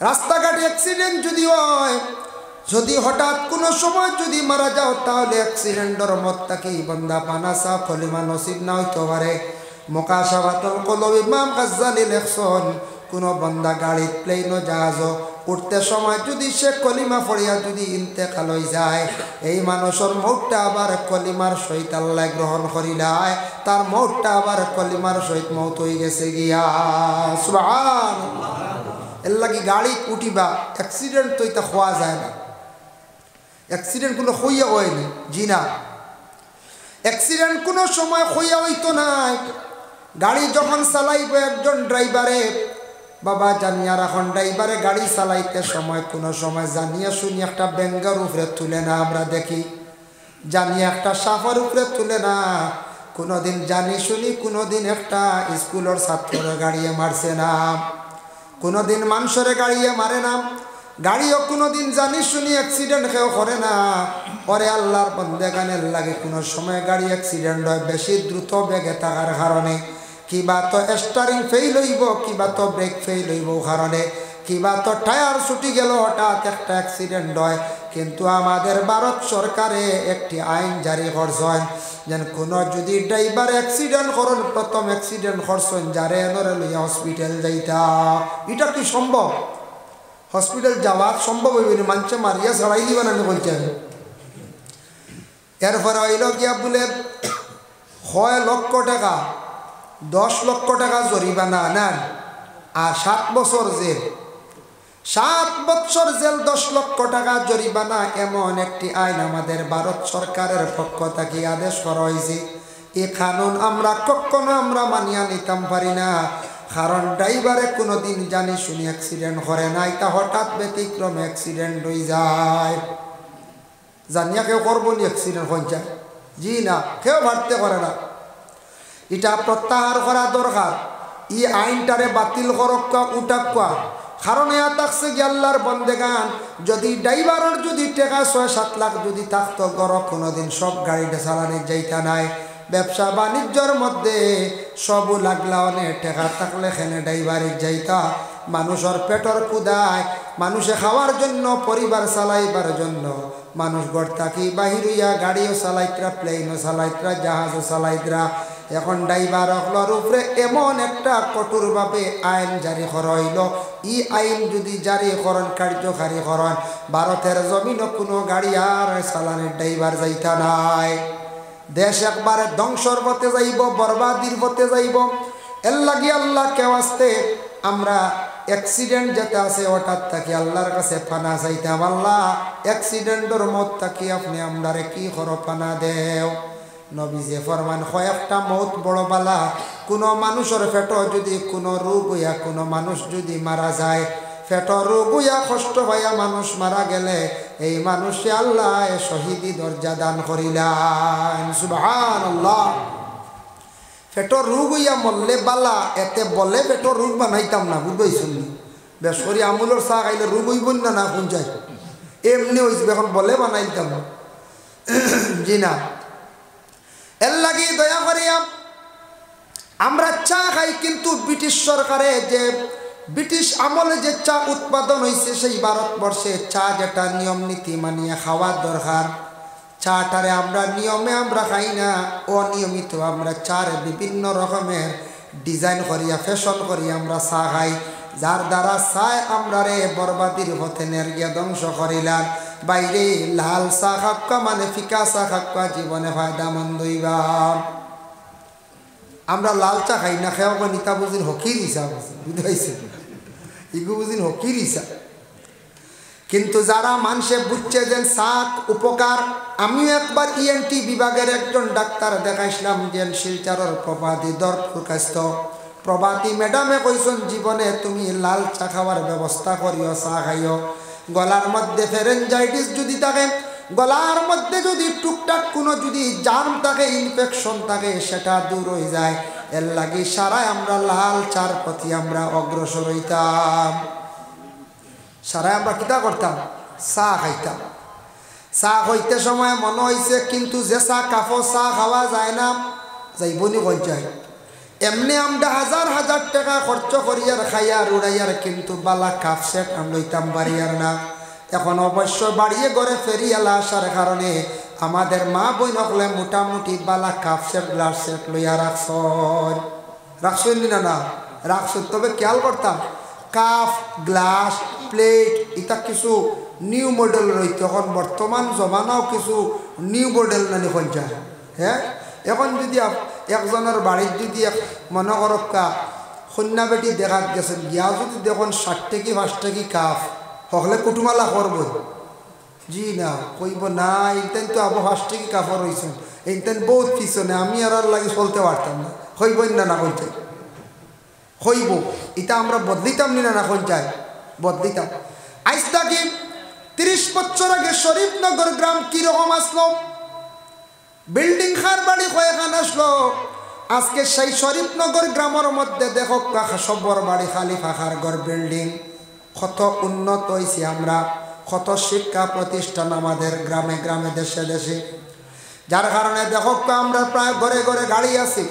রাস্তাঘাট অ্যাক্সিডেন্ট যদি হয়, যদি হঠাৎ কোনো সময় যদি মারা যাও, তাহলে অ্যাক্সিডেন্টের মত তাকে বান্দা পানাসা কলিমা নসিব না হইতে পারে। মুকাশাফাতুল কুলুব ইমাম গাজ্জালী লেখছেন, কোনো বান্দা গাড়ি প্লেন জাহাজ উঠতে সময় যদি সে কলিমা পড়িয়া যদি ইন্তেকাল হয়ে যায়, এই মানুষের মৌতটা আবার কলিমার সহিত আল্লাহ গ্রহণ করিলায়, তার মৌতটা আবার কলিমার সহিত মৌত হয়ে গেছে গিয়া। সুবহানাল্লাহ। এর লাগি গাড়ি উঠিবা অ্যাক্সিডেন্ট তো এটা হওয়া যায় না। অ্যাক্সিডেন্ট কোনো হইয়া হয়নি, জি না, অ্যাক্সিডেন্ট কোনো সময় হইয়া হইতো নাই। গাড়ি যখন চালাইব একজন ড্রাইভারে, বাবা জানিয়া রাখন, ড্রাইভারে গাড়ি চালাইতে সময় কোনো সময় জানিয়া শুনি একটা ব্যাঙ্গার উপরে তুলে না, আমরা দেখি জানিয়া একটা সাফার উপরে তুলে না। কোনোদিন জানি শুনি কোনোদিন একটা স্কুলের ছাত্রের গাড়িয়ে মারছে না, কোনোদিন মানুষের গাড়িয়ে মারে না, গাড়িও কোনোদিন জানি শুনি অ্যাক্সিডেন্ট কেউ করে না। পরে আল্লাহর বন্দেগানের লাগে কোনো সময় গাড়ি অ্যাক্সিডেন্ট হয় বেশি দ্রুত বেগে থাকার কারণে, কিবা তো স্টারিং ফেইল হইব, কিবা তো ব্রেক ফেইল হইব কারণে, কিবা তো টায়ার ছুটি গেল, হঠাৎ একটা অ্যাক্সিডেন্ট হয়। কিন্তু আমাদের ভারত সরকারে একটি আইন জারি করছেন, যেন কোনো যদি ড্রাইভার অ্যাক্সিডেন্ট করেন, প্রথম অ্যাক্সিডেন্ট করছেন যারে এনরে লইয়া হসপিটাল যাইতা। এটা কি সম্ভব? হসপিটাল যাওয়া সম্ভব হইবে? মানুষে মারিয়া ছাড়াই দিবা না বলছে। এরপরে হইল গিয়া বলে 6 লক্ষ টাকা 10 লক্ষ টাকা জরিমানা নেন আর 7 বছর জেল। 7 বছর জেল 10 লক্ষ টাকা জরিমানা, এমন একটি আইন আমাদের ভারত সরকারের পক্ষ থেকে আদেশ করা হয়েছে। এই কানুন আমরা কখনো আমরা মানিয়া নিতাম পারি না, কারণ ড্রাইভারে কোনো দিন জানি শুনি অ্যাক্সিডেন্ট করে না, এটা হঠাৎ ব্যতিক্রমে অ্যাক্সিডেন্ট হয়ে যায়। জানিয়া কেউ করবো নি অ্যাক্সিডেন্ট হয়ে যায়? জি না, কেউ ভাবতে করে না। এটা প্রত্যাহার করা দরকার, এই আইনটারে বাতিল করক্কা উঠাক্কা। কারণ এ থাকছে কি আল্লাহর বন্দেগান, যদি ড্রাইভারের যদি টাকা 6-7 লাখ যদি থাকতো, গড় কোনোদিন সব গাড়িটা চালানো যাইতা নাই। ব্যবসা বাণিজ্যর মধ্যে সব লাগলা অনেক টাকা থাকলে এখানে ড্রাইভারে যাইতা। মানুষের পেটর কুদায়, মানুষে খাওয়ার জন্য, পরিবার চালাইবার জন্য মানুষ গড় থাকি বাহির হইয়া গাড়িও চালাইতরা, প্লেনও চালাইতরা, জাহাজও চালাইতরা। এখন ড্রাইভার হকলার উপরে এমন একটা কঠোরভাবে আইন জারি করা হইল, ই আইন যদি জারি করেন, কার্যকারী করেন, ভারতের জমিনও কোনো গাড়ি আর চালানের ড্রাইভার যাইতা নাই। দেশ একবারে ধ্বংসর পথে যাইব, বরবাদির পথে যাইব। এর লাগি আল্লাহ কেউ আসতে আমরা অ্যাক্সিডেন্ট যেতে আছে হঠাৎ থাকি আল্লাহর কাছে পানা চাইতাম, আল্লাহ অ্যাক্সিডেন্টের মত থাকি আপনি আমরারে কি করো, পানা দেও। নবীজি ফরমান, কয়েকটা মত বড় বালা। কোনো মানুষের পেট যদি কোনো রোগ হইয়া কোনো মানুষ যদি মারা যায়, পেটর রোগ হইয়া কষ্ট হইয়া মানুষ মারা গেলে এই মানুষে আল্লাহ শহীদি দরজা দান করিলেন। সুবহানাল্লাহ। পেটর রোগ হইয়া মরলে বালা, এতে বলে পেটর রোগ বানাইতাম না, বুঝবাইছেন? বেশ করি আমুলের চা খাইলে রোগ হইব না, না কোন যায় এমনি হয়েছে, এখন বলে বানাইতাম জি না। এর লাগি দয়া করিয়া আমরা চা খাই, কিন্তু ব্রিটিশ সরকারে যে ব্রিটিশ আমলে যে চা উৎপাদন হয়েছে, সেই ভারতবর্ষে চা যেটা নিয়ম নীতি মানিয়ে খাওয়ার দরকার, চাটারে আমরা নিয়মে আমরা খাই না, অনিয়মিত আমরা চার বিভিন্ন রকমের ডিজাইন করিয়া ফ্যাশন করিয়া আমরা চা খাই, যার দ্বারা চায় আমরা রে বরবাদির পথে নেরগিয়া ধ্বংস করিলাম। বাইরে লাল চা খাক্কা মানে ফিকা চা খাক্কা জীবনে ফায়দা মন্দ হইবা। আমরা লাল চা খাই না, খেয়ে নিতা বুঝিন হকির ইচ্ছা, বুঝতে পারছেন? ইগু বুঝিন হকির ইচ্ছা। কিন্তু যারা মানুষে বুঝছে যে শাক উপকার, আমিও একবার ইএনটি বিভাগের একজন ডাক্তার দেখাইছিলাম, যে শিলচরের প্রভাতী দরপুর কাস্ত প্রভাতী ম্যাডামে কইছেন, জীবনে তুমি লাল চা খাওয়ার ব্যবস্থা করিও, চা খাইও। গলার মধ্যে ফেরেঞ্জাইটিস যদি থাকে, গলার মধ্যে যদি টুকটাক কোনো যদি জার্ম থাকে, ইনফেকশন থাকে, সেটা দূর হয়ে যায়। এর লাগি সারাই আমরা লাল চার প্রতি আমরা অগ্রসর হইতাম। সারাই আমরা কিতা করতাম? চা খাইতাম। চা হইতে সময় মনে হয়েছে, কিন্তু যে চা কাপড় চা খাওয়া যায় না, যাইবনি কই যায়। এমনি আমরা হাজার হাজার টাকা খরচ করিয়ার খাইয়ার উড়াইয়ার কিন্তু বালা কাপ সেট আমরা লইতাম বাড়িয়ার না। এখন অবশ্য বাড়িয়ে ঘরে ফেরিয়ালা আসার কারণে আমাদের মা বই নকলে মোটামুটি বালা কাপ সেট গ্লাস সেট লইয়া রাখছেন না রাখছেন। তবে খেয়াল করতাম কাপ গ্লাস প্লেট এটা কিছু নিউ মডেল রইত। এখন বর্তমান জমানাও কিছু নিউ মডেল নানি যায়। হ্যাঁ, এখন যদি একজনের বাড়ির যদি মনে করক্কা কন্যা বেটি দেখা গেছেন গিয়া যদি দেখুন 60 টাকি 5 টাকি কাপ হকলে কুটুমালা করব জি না কইব না এইতেন তো আবো 5 টাকি কাপড় রয়েছেন এইতেন বহুত পিছনে আমি আর লাগে চলতে পারতাম না হইবই না কইতে হইব এটা আমরা বদলিতাম না না কোন চাই বদলিতাম। আজ থাকি 30 বছর আগে শরীফনগর গ্রাম কিরকম আসলো, বিল্ডিং খার বাড়ি কয়েকখান আসলো। আজকে সেই শরীফনগর গ্রামের মধ্যে দেখো সবর বাড়ি খালি ফাঁকার ঘর বিল্ডিং। কত উন্নত হয়েছি আমরা, কত শিক্ষা প্রতিষ্ঠান আমাদের গ্রামে গ্রামে দেশে দেশে, যার কারণে দেখো আমরা প্রায় ঘরে ঘরে গাড়ি আছে,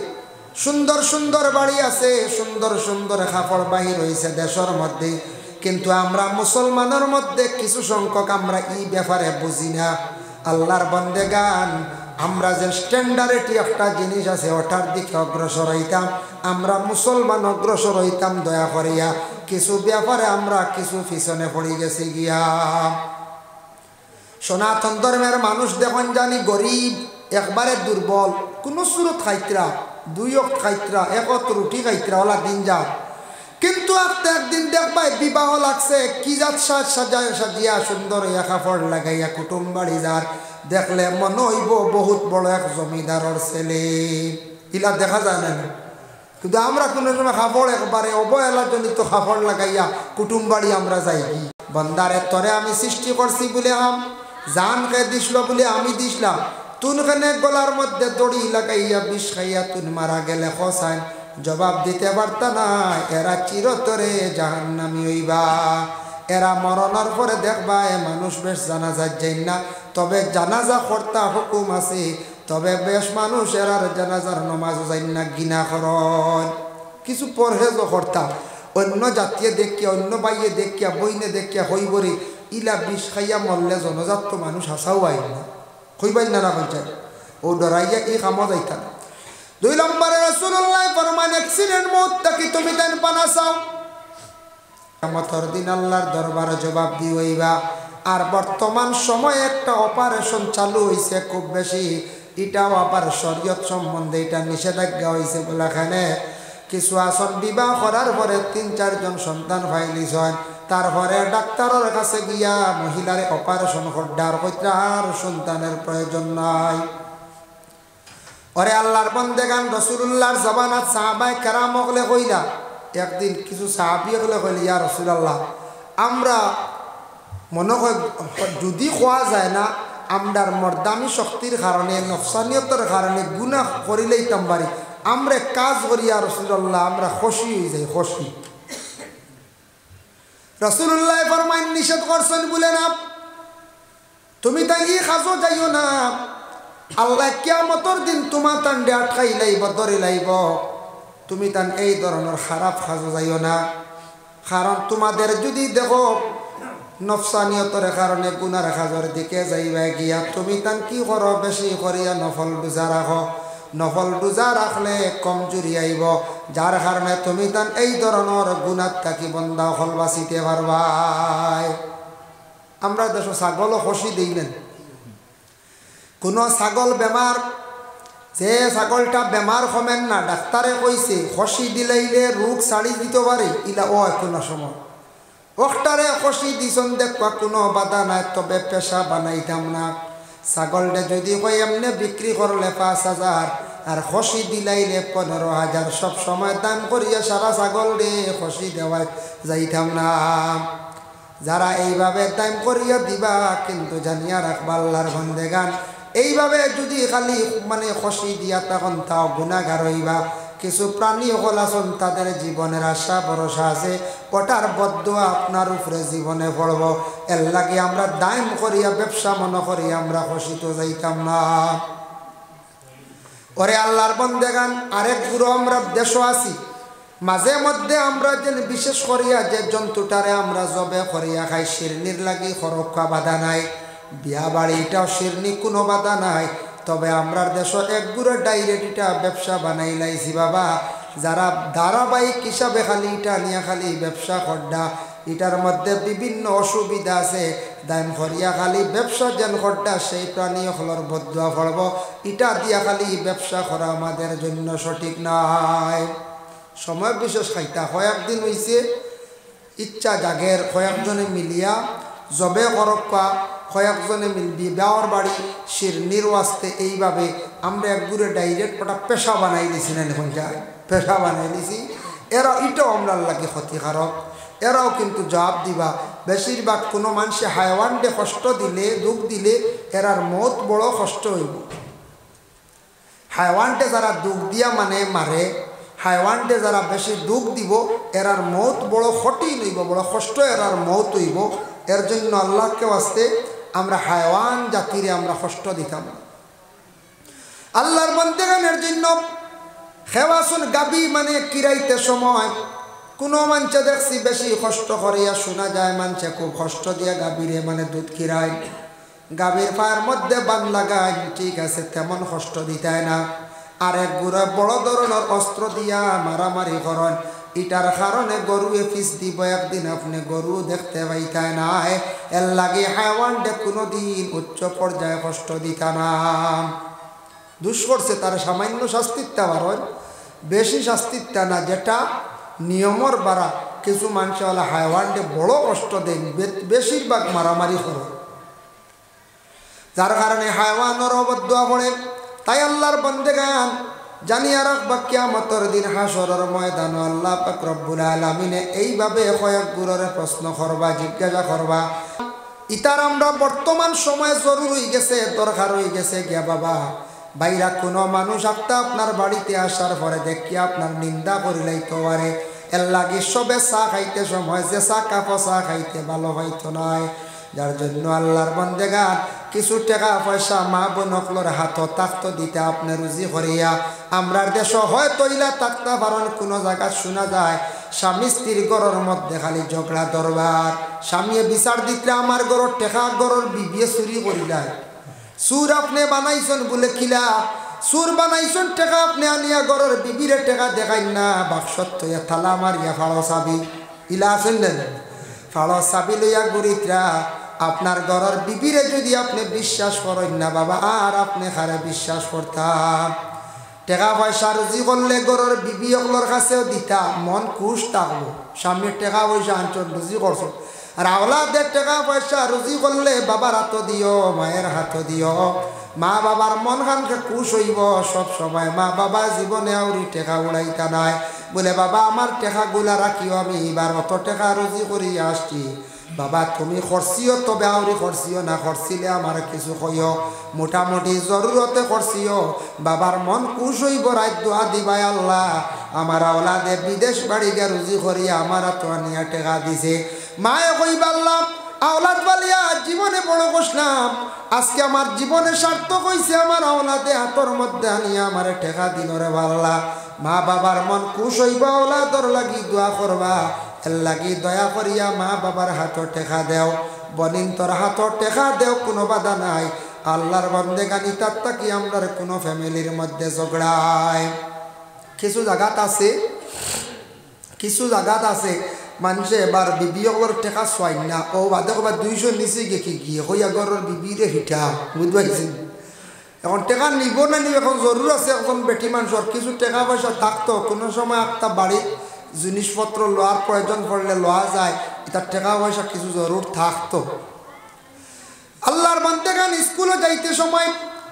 সুন্দর সুন্দর বাড়ি আছে, সুন্দর সুন্দর কাপড় বাহির হয়েছে দেশের মধ্যে। কিন্তু আমরা মুসলমানের মধ্যে কিছু সংখ্যক আমরা এই ব্যাপারে বুঝি না। আল্লাহর বন্দেগান আমরা যে স্ট্যান্ডার্ডটি একটা জিনিস আছে ওটার দিকে অগ্রসর হইতাম, আমরা মুসলমান অগ্রসর হইতাম দয়া করিয়া। কিছু ব্যাপারে আমরা কিছু পিছনে পড়ে গেছি গিয়া। সনাতন ধর্মের মানুষ দেখুন জানি গরিব, একবারে দুর্বল, কোনো সুরত খাইতরা 2 অক্ট খাইতরা 1 অক্ট রুটি খাইতরা ওলা দিন যা। কিন্তু আপনি একদিন দেখবাই বিবাহ লাগছে কি যাত সাজায় সাজিয়া সুন্দর কাপড় লাগাইয়া কুটুম বাড়ি যার, দেখলে মনে হইব বহুত বড় এক জমিদারের ছেলে। ইলা দেখা যায় না, কিন্তু আমরা কোনো সময় কাপড় একবারে অবহেলাজনিত কাপড় লাগাইয়া কুটুম বাড়ি আমরা যাই কি। বন্দারে তরে আমি সৃষ্টি করছি বলে জান কে দিছিল বলে আমি দিছিলাম, তুন খানে গলার মধ্যে দড়ি লাগাইয়া বিষ খাইয়া তুন মারা গেলে খসাইন জবাব দিতে পারত না। এরা চিরতরে জাহান্নামী হইবা। এরা মরণের পরে দেখবা এ মানুষ বেশ জানাজার যাই না, তবে জানাজা কর্তা হুকুম আছে, তবে বেশ মানুষ এরার জানাজার নমাজ যাই না গিনা করন কিছু পরহেজও কর্তা। অন্য জাতীয় দেখিয়া অন্য বাইয়ে দেখিয়া বইনে দেখিয়া হইবরে ইলা বিষ খাইয়া মরলে জনজাত তো মানুষ হাসাও আইন না হইবাই না না পঞ্চায়েত ও ডরাইয়া এই কামও যাইতা না। 2 নম্বরে রাসূলুল্লাহ ফরমান অ্যাক্সিডেন্ট মত তাকি তুমি দেন পানা চাও, কিয়ামতের দিন আল্লাহর দরবারে জবাব দি হইবা। আর বর্তমান সময়ে একটা অপারেশন চালু হইছে খুব বেশি, এটাও আবার শরীয়ত সম্বন্ধে এটা নিষেধাজ্ঞা হইছে বলেখানে কিছু আসন বিবাহ করার পরে 3-4 জন সন্তান ফাইলিস হয়, তারপরে ডাক্তারের কাছে গিয়া মহিলারে অপারেশন করডার কইরা আর সন্তানের প্রয়োজন নাই। ওরে আল্লাহর বন্দেগান রাসূলুল্লাহর জবানাত সাহাবায়ে কেরাম হলে কইলা, একদিন কিছু সাহাবী হলে কইলা ইয়া রাসূলুল্লাহ আমরা মনে হয় যদি খোয়া যায় না আমরার মর্দামি শক্তির কারণে নফসানিয়তের কারণে গুনাহ করিলেইতাম পারি, আমরা কাজ করি ইয়া রাসূলুল্লাহ আমরা খুশি হয়ে যাই খুশি। রাসূলুল্লাহ ফরমান নিষেধ করছেন বলে না তুমি তাই এই কাজও যাইও না, আল্লাহ কিয়ামতের দিন তোমার তান্ডে আটকাই লাইব ধরে লাইব, তুমি তান এই ধরনের খারাপ কাজও যাইও না। কারণ তোমাদের যদি দেখো নফসানিয়তের কারণে গুনার কাজের দিকে যাইবা গিয়া তুমি তান কি করো বেশি করিয়া নফল রোজা রাখো, নফল রোজা রাখলে কমজোরি আইব, যার কারণে তুমি তান এই ধরনের গুনার থাকি বন্দা হল বাঁচিতে পারবাই। আমরা দেশ ছাগলও খুশি দিই না, কোনো ছাগল বেমার যে ছাগলটা বেমার কমেন না ডাক্তারে কইছে খুশি দিলাইলে রোগ ছাড়ি দিতে পারে, ইলা ও কোনো সময় ওটারে খুশি দিছন দেখবা কোনো বাধা নাই, তবে পেশা বানাইতাম না। ছাগলটা যদি কই এমনি বিক্রি করলে 5,000 আর খুশি দিলাইলে 15,000, সব সময় দাম করিয়া সারা ছাগল রে খুশি দেওয়া যাইতাম না। যারা এইভাবে দাম করিয়া দিবা কিন্তু জানিয়া রাখবা আল্লাহর বন্দেগান এইভাবে যদি খালি মানে খুশি দিয়া তখন তাও গুনাহগার হইবা। কিছু প্রাণী হল আসন তাদের জীবনের আশা ভরসা আছে, ওটার বদদুয়া আপনার উপরে জীবনে পড়ব। এর লাগে আমরা দাম করিয়া ব্যবসা মনে করি আমরা খুশি তো যাইতাম না। ওরে আল্লাহর বন্দেগান আরেক গুরু আমরা দেশও আছি মাঝে মধ্যে আমরা যেন বিশেষ করিয়া যে জন্তুটারে আমরা জবে করিয়া খাই শিরনির লাগি খরক্কা বাধা নাই বিয়া বাড়ি এটাও শিরনি কোনো বাধা নাই তবে আমরা দেশ এক গুড়ে ডাইরেক্ট এটা ব্যবসা বানাই লাইছি বাবা যারা ধারাবাহিক হিসাবে খালি এটা নিয়ে খালি ব্যবসা খড্ডা এটার মধ্যে বিভিন্ন অসুবিধা আছে দাম করিয়া খালি ব্যবসা যেন খড্ডা সেই প্রাণী হলর বদুয়া পড়ব এটা দিয়া খালি ব্যবসা করা আমাদের জন্য সঠিক নয় সময় বিশেষ খাইতা কয়েকদিন হয়েছে ইচ্ছা জাগের কয়েকজনে মিলিয়া জবে করক্কা কয়েকজনে মিলবি বেওয়ার বাড়ি শিরনির ওয়াস্তে এইভাবে আমরা একগুড়ে ডাইরেক্ট ওটা পেশা বানাই দিছি না এখন যায় পেশা বানাই দিছি এরা এটাও আমরা লাগে ক্ষতিকারক এরাও কিন্তু জবাব দিবা বেশিরভাগ কোনো মানুষে হাইওয়ানটে কষ্ট দিলে দুঃখ দিলে এরার মত বড় কষ্ট হইব হাইওয়ানটে যারা দুঃখ দিয়া মানে মারে হাইওয়ানটে যারা বেশি দুঃখ দিব এরার মত বড় ক্ষতি নইব বড় কষ্ট এরার মত হইব এর জন্য আল্লাহকে ওয়াস্তে আমরা হাইওয়ান জাতিরে আমরা কষ্ট দিতাম আল্লাহর বন্দেগানের জন্য খেওয়াসুন গাবি মানে কিরাইতে সময় কোনো মানুষে দেখছি বেশি কষ্ট করিয়া শোনা যায় মানুষে খুব কষ্ট দিয়া গাভীরে মানে দুধ কিরায় গাভীর পায়ের মধ্যে বান লাগায় ঠিক আছে তেমন কষ্ট দিতায় না আর এক গুড়া বড় ধরনের অস্ত্র দিয়া মারামারি করেন এটার কারণে গরুয়ে ফিস দিব একদিন আপনি গরু দেখতে পাইতায় না এর লাগে হাইওয়ানটে কোনো দিন উচ্চ পর্যায়ে কষ্ট দিতা না দুষ করছে তার সামান্য শাস্তিটা বারণ বেশি শাস্তিটা না যেটা নিয়মর বাড়া কিছু মানুষ হলে হাইওয়ানটে বড় কষ্ট দেন বেশিরভাগ মারামারি করে যার কারণে হাইওয়ানের অবদুয়া পড়ে তাই আল্লাহর বন্দেগান জানিয়া রাখবা কিয়ামতের দিন হাসরের ময়দান আল্লাহ পাক রব্বুল আলামিনে এইভাবে কয়েক গুররে প্রশ্ন করবা জিজ্ঞাসা করবা ইতার আমরা বর্তমান সময়ে জরুরি হয়ে গেছে দরকার হয়ে গেছে গিয়া বাবা বাইরা কোনো মানুষ আপনার বাড়িতে আসার পরে দেখি আপনার নিন্দা করিলাইতে পারে এর লাগে সবে চা খাইতে সময় যে চা কাপো চা খাইতে ভালো হইতো নাই যার জন্য আল্লাহর বন্দেগান কিছু টাকা পয়সা মা বোনকলর হাত তাক্ত দিতে আপনি রুজি করিয়া আমরার দেশ হয়তো ইলা তাক্তা পারন কোনো জায়গা শোনা যায় স্বামী স্ত্রীর গড়ের মধ্যে খালি ঝগড়া দরবার স্বামীয়ে বিচার দিতে আমার গড়ের টেকা গড়ের বিবিয়ে চুরি করিলায় সুর আপনি বানাইছেন বলে খিলা সুর বানাইছেন টেকা আপনি আনিয়া গড়ের বিবিরে টেকা দেখাই না বাক্সত থালা মারিয়া ফাড়ো চাবি ইলা আছেন না ফাড়ো চাবি লইয়া গরিতরা আপনার ঘরের বিবিরে যদি আপনি বিশ্বাস করেন না বাবা আর আপনি খারে বিশ্বাস করতাম টেকা পয়সা রুজি করলে ঘরের বিবি অকলর কাছেও দিতা মন খুশ থাকবো স্বামীর টেকা পয়সা আনছন রুজি করছো আর আওলাদের টাকা পয়সা রুজি করলে বাবার হাত দিও মায়ের হাত দিও মা বাবার মন খানকে খুশ হইব সব সময় মা বাবা জীবনে আউরি টেকা উড়াইতা নাই বলে বাবা আমার টেকাগুলা রাখিও আমি এবার অত টাকা রুজি করি আসছি বাবা তুমি খরচিও তবে আউরি খরচিও না খরচিলে আমার কিছু কইও মোটামুটি জরুরতে খরচিও বাবার মন খুশ হইব রাত দোয়া দিবাই আল্লাহ আমার আওলাদে বিদেশ বাড়ি গিয়ে রুজি করিয়া আমার তো আনিয়া টেকা দিছে মায়ে কইবা আল্লাহ আওলাদ বালিয়া জীবনে বড় কষলাম আজকে আমার জীবনে সার্থক হইছে আমার আওলাদে হাতর মধ্যে আনিয়া আমার টেকা দিল রে আল্লাহ মা বাবার মন খুশ হইবা আওলাদর লাগি দোয়া করবা এর লাগি দয়া করিয়া মা বাবার হাতর টেকা দেও বনিন তোর হাতর টেকা দেও কোনো বাধা নাই আল্লাহর বন্দেগানি তার তাকি আমরার কোনো ফ্যামিলির মধ্যে ঝগড়ায় কিছু জায়গাত আছে মানুষে এবার বিবি ওর টেকা চোয়াই না ও বাদে কবার 200 নিচে গেছি গিয়ে হইয়া ঘরের বিবিরে হিটা বুঝতে পারছেন এখন টেকা নিব না নিব এখন জরুর আছে এখন বেটি মানুষের কিছু টাকা পয়সা থাকতো কোনো সময় একটা বাড়ির জিনিসপত্র লওয়ার প্রয়োজন পড়লে লওয়া যায় এটা টাকা পয়সা কিছু জরুর থাকতো আল্লাহর বান্দাগান স্কুলে যাইতে সময়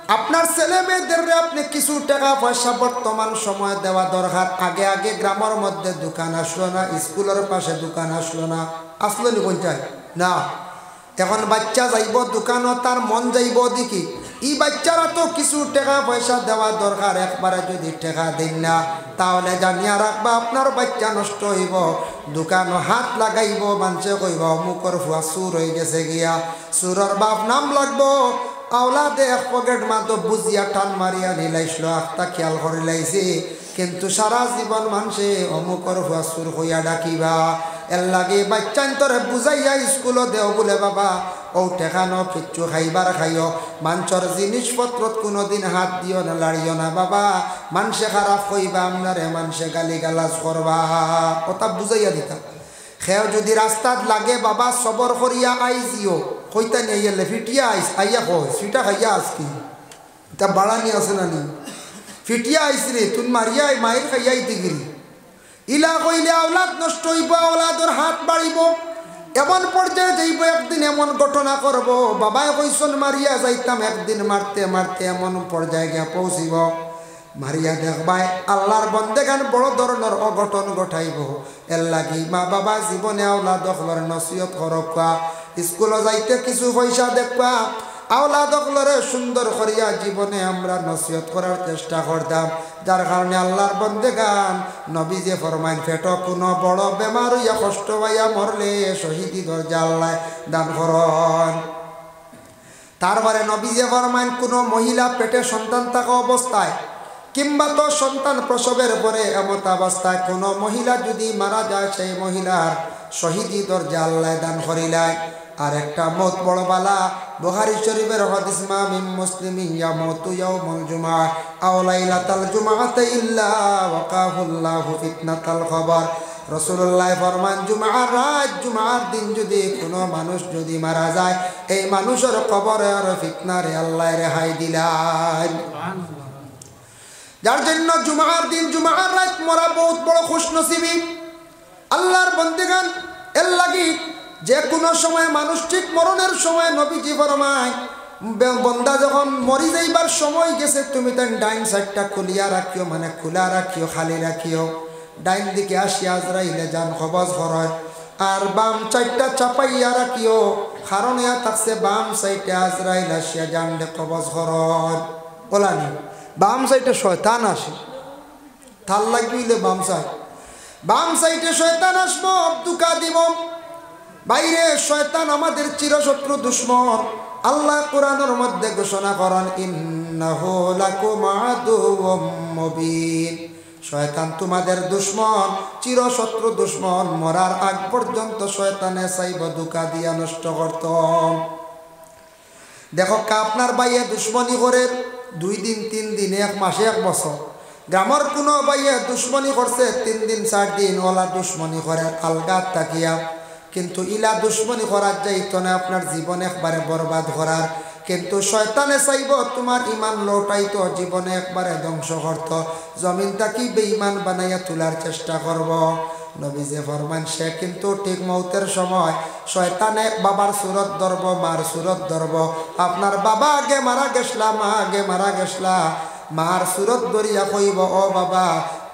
আপনার ছেলে মেয়েদের আপনি কিছু টাকা পয়সা বর্তমান সময় দেওয়া দরকার আগে আগে গ্রামের মধ্যে দোকান আসলো না স্কুলের পাশে দোকান আসলো না আসলো নি পঞ্চায়েত না এখন বাচ্চা যাইব দোকানও তার মন যাইব দেখি এই বাচ্চারা তো কিছু টাকা পয়সা দেওয়া দরকার একবারে যদি টাকা দেন না তাহলে জানিয়া রাখবা আপনার বাচ্চা নষ্ট হইব দোকানও হাত লাগাইব মানুষে কইব অমুকর ফুয়া চুর হয়ে গেছে গিয়া চুরর বাপ নাম লাগবো আওলাদে এক পকেট মাত্র বুঝিয়া টান মারিয়া নিলাইছিল আখতা খেয়াল করে লাইছে কিন্তু সারা জীবন মানুষে অমুকর হুয়াসুর হইয়া ডাকিবা এর লাগে বাচ্চান তোরে বুঝাইয়া স্কুলও দেও বলে বাবা ও টেকানো কিচ্ছু খাইবার খাইও মানুষের জিনিসপত্রত কোনোদিন হাত দিও না লাড়িও না বাবা মানুষে খারাপ হইবা আপনারে মানুষে গালি গালাজ করবা ওটা বুঝাইয়া দিতাম খেও যদি রাস্তাত লাগে বাবা সবর করিয়া আইজিও কইতা নিয়ে গেলে ফিটিয়া আইস আইয়া কই সেটা খাইয়া আসকি তা বাড়ানি আছে না নি ফিটিয়া আইস রে তুই মারিয়া মায়ের খাইয়াই দিগিরি ইলা কইলে আওলাদ নষ্ট হইব আওলাদর হাত বাড়িব এমন পর্যায়ে যাইব একদিন এমন ঘটনা করব বাবাই কইসন মারিয়া যাইতাম একদিন মারতে মারতে এমন পর্যায়ে গিয়া পৌঁছিব মারিয়া দেখবাই আল্লাহর বন্দেগান বড় ধরনের অঘটন ঘটাইব এর লাগি মা বাবা জীবনে আওলাদ হলর নসিহত করবা স্কুলে যাইতে কিছু পয়সা দেখবা আওলাদ হলরে সুন্দর করিয়া জীবনে আমরা নসিহত করার চেষ্টা করতাম যার কারণে আল্লাহর বন্দেগান নবী যে ফরমাইন পেট কোনো বড় বেমার হইয়া কষ্ট পাইয়া মরলে শহীদি দরজা আল্লাহ দান করন তারপরে নবী যে ফরমাইন কোনো মহিলা পেটে সন্তান থাকা অবস্থায় কিংবা তো সন্তান প্রসবের পরে এমত অবস্থায় কোনো মহিলা যদি মারা যায় সেই মহিলার শহীদি দরজা আল্লাহ দান করিলাই আর একটা মত বড় বালা বুখারী শরীফের হাদিস মা মিন মুসলিমিন ইয়ামুতু ইয়াউমুল জুমআ আও লাইলাতাল জুমআতি ইল্লা ওয়াকাহুল্লাহু ফিতনাতাল খবর রাসূলুল্লাহ ফরমান জুমআর রাত জুমআর দিন যদি কোনো মানুষ যদি মারা যায় এই মানুষের কবরে আর ফিতনারে আল্লাহ রেহাই দিলেন যার জন্য জুমআর দিন জুমআর রাত মরা বহুত বড় খুশনসিবি আল্লাহর বন্দেগান এর লাগি যে কোনো সময় মানুষ ঠিক মরণের সময় নবীজি ফরমায় বন্দা যখন মরি যাইবার সময় গেছে তুমি তার ডাইন সাইডটা খুলিয়া রাখিও মানে খোলা রাখিও খালি রাখিও ডাইন দিকে আসিয়া আজরাইলে যান কবজ হয় আর বাম সাইডটা চাপাইয়া রাখিও কারণ ইয়া থাকছে বাম সাইডে আজরাইল আসিয়া জানলে কবজ হয় বলানি বাম সাইডে শয়তান আসে তার লাগবে বাম সাইডে শয়তান আসবো দুকা দিব বাইরে শয়তান আমাদের চিরশত্রু দুশ্মন আল্লাহ কোরআনের মধ্যে ঘোষণা করেন ইন্নাহু লাকুম আদুউম মুবিন শয়তান তোমাদের দুশ্মন চিরশত্রু দুশ্মন মরার আগ পর্যন্ত শয়তানে চাইব দুকা দিয়া নষ্ট করত দেখো আপনার বাইয়ে দুশ্মনী করে 2 দিন 3 দিন 1 মাসে 1 বছর গ্রামের কোনো বাইয়ে দুশ্মনী করছে 3 দিন 4 দিন ওলা দুশ্মনী করে আলগা তাকিয়া কিন্তু ইলা দুশ্মনী করার যাইতো না আপনার জীবন একবারে বরবাদ করার কিন্তু শয়তানে চাইব তোমার ইমান লৌটাইতো জীবনে একবারে ধ্বংস করত জমিনটা কি বেঈমান বানাইয়া তোলার চেষ্টা করব নবীজি ফরমান সে কিন্তু ঠিক মৌতের সময় শয়তানে বাবার সুরত ধরব মার সুরত ধরব আপনার বাবা আগে মারা গেছলা মা আগে মারা গেছলা মার সুরত ধরিয়া কইব ও বাবা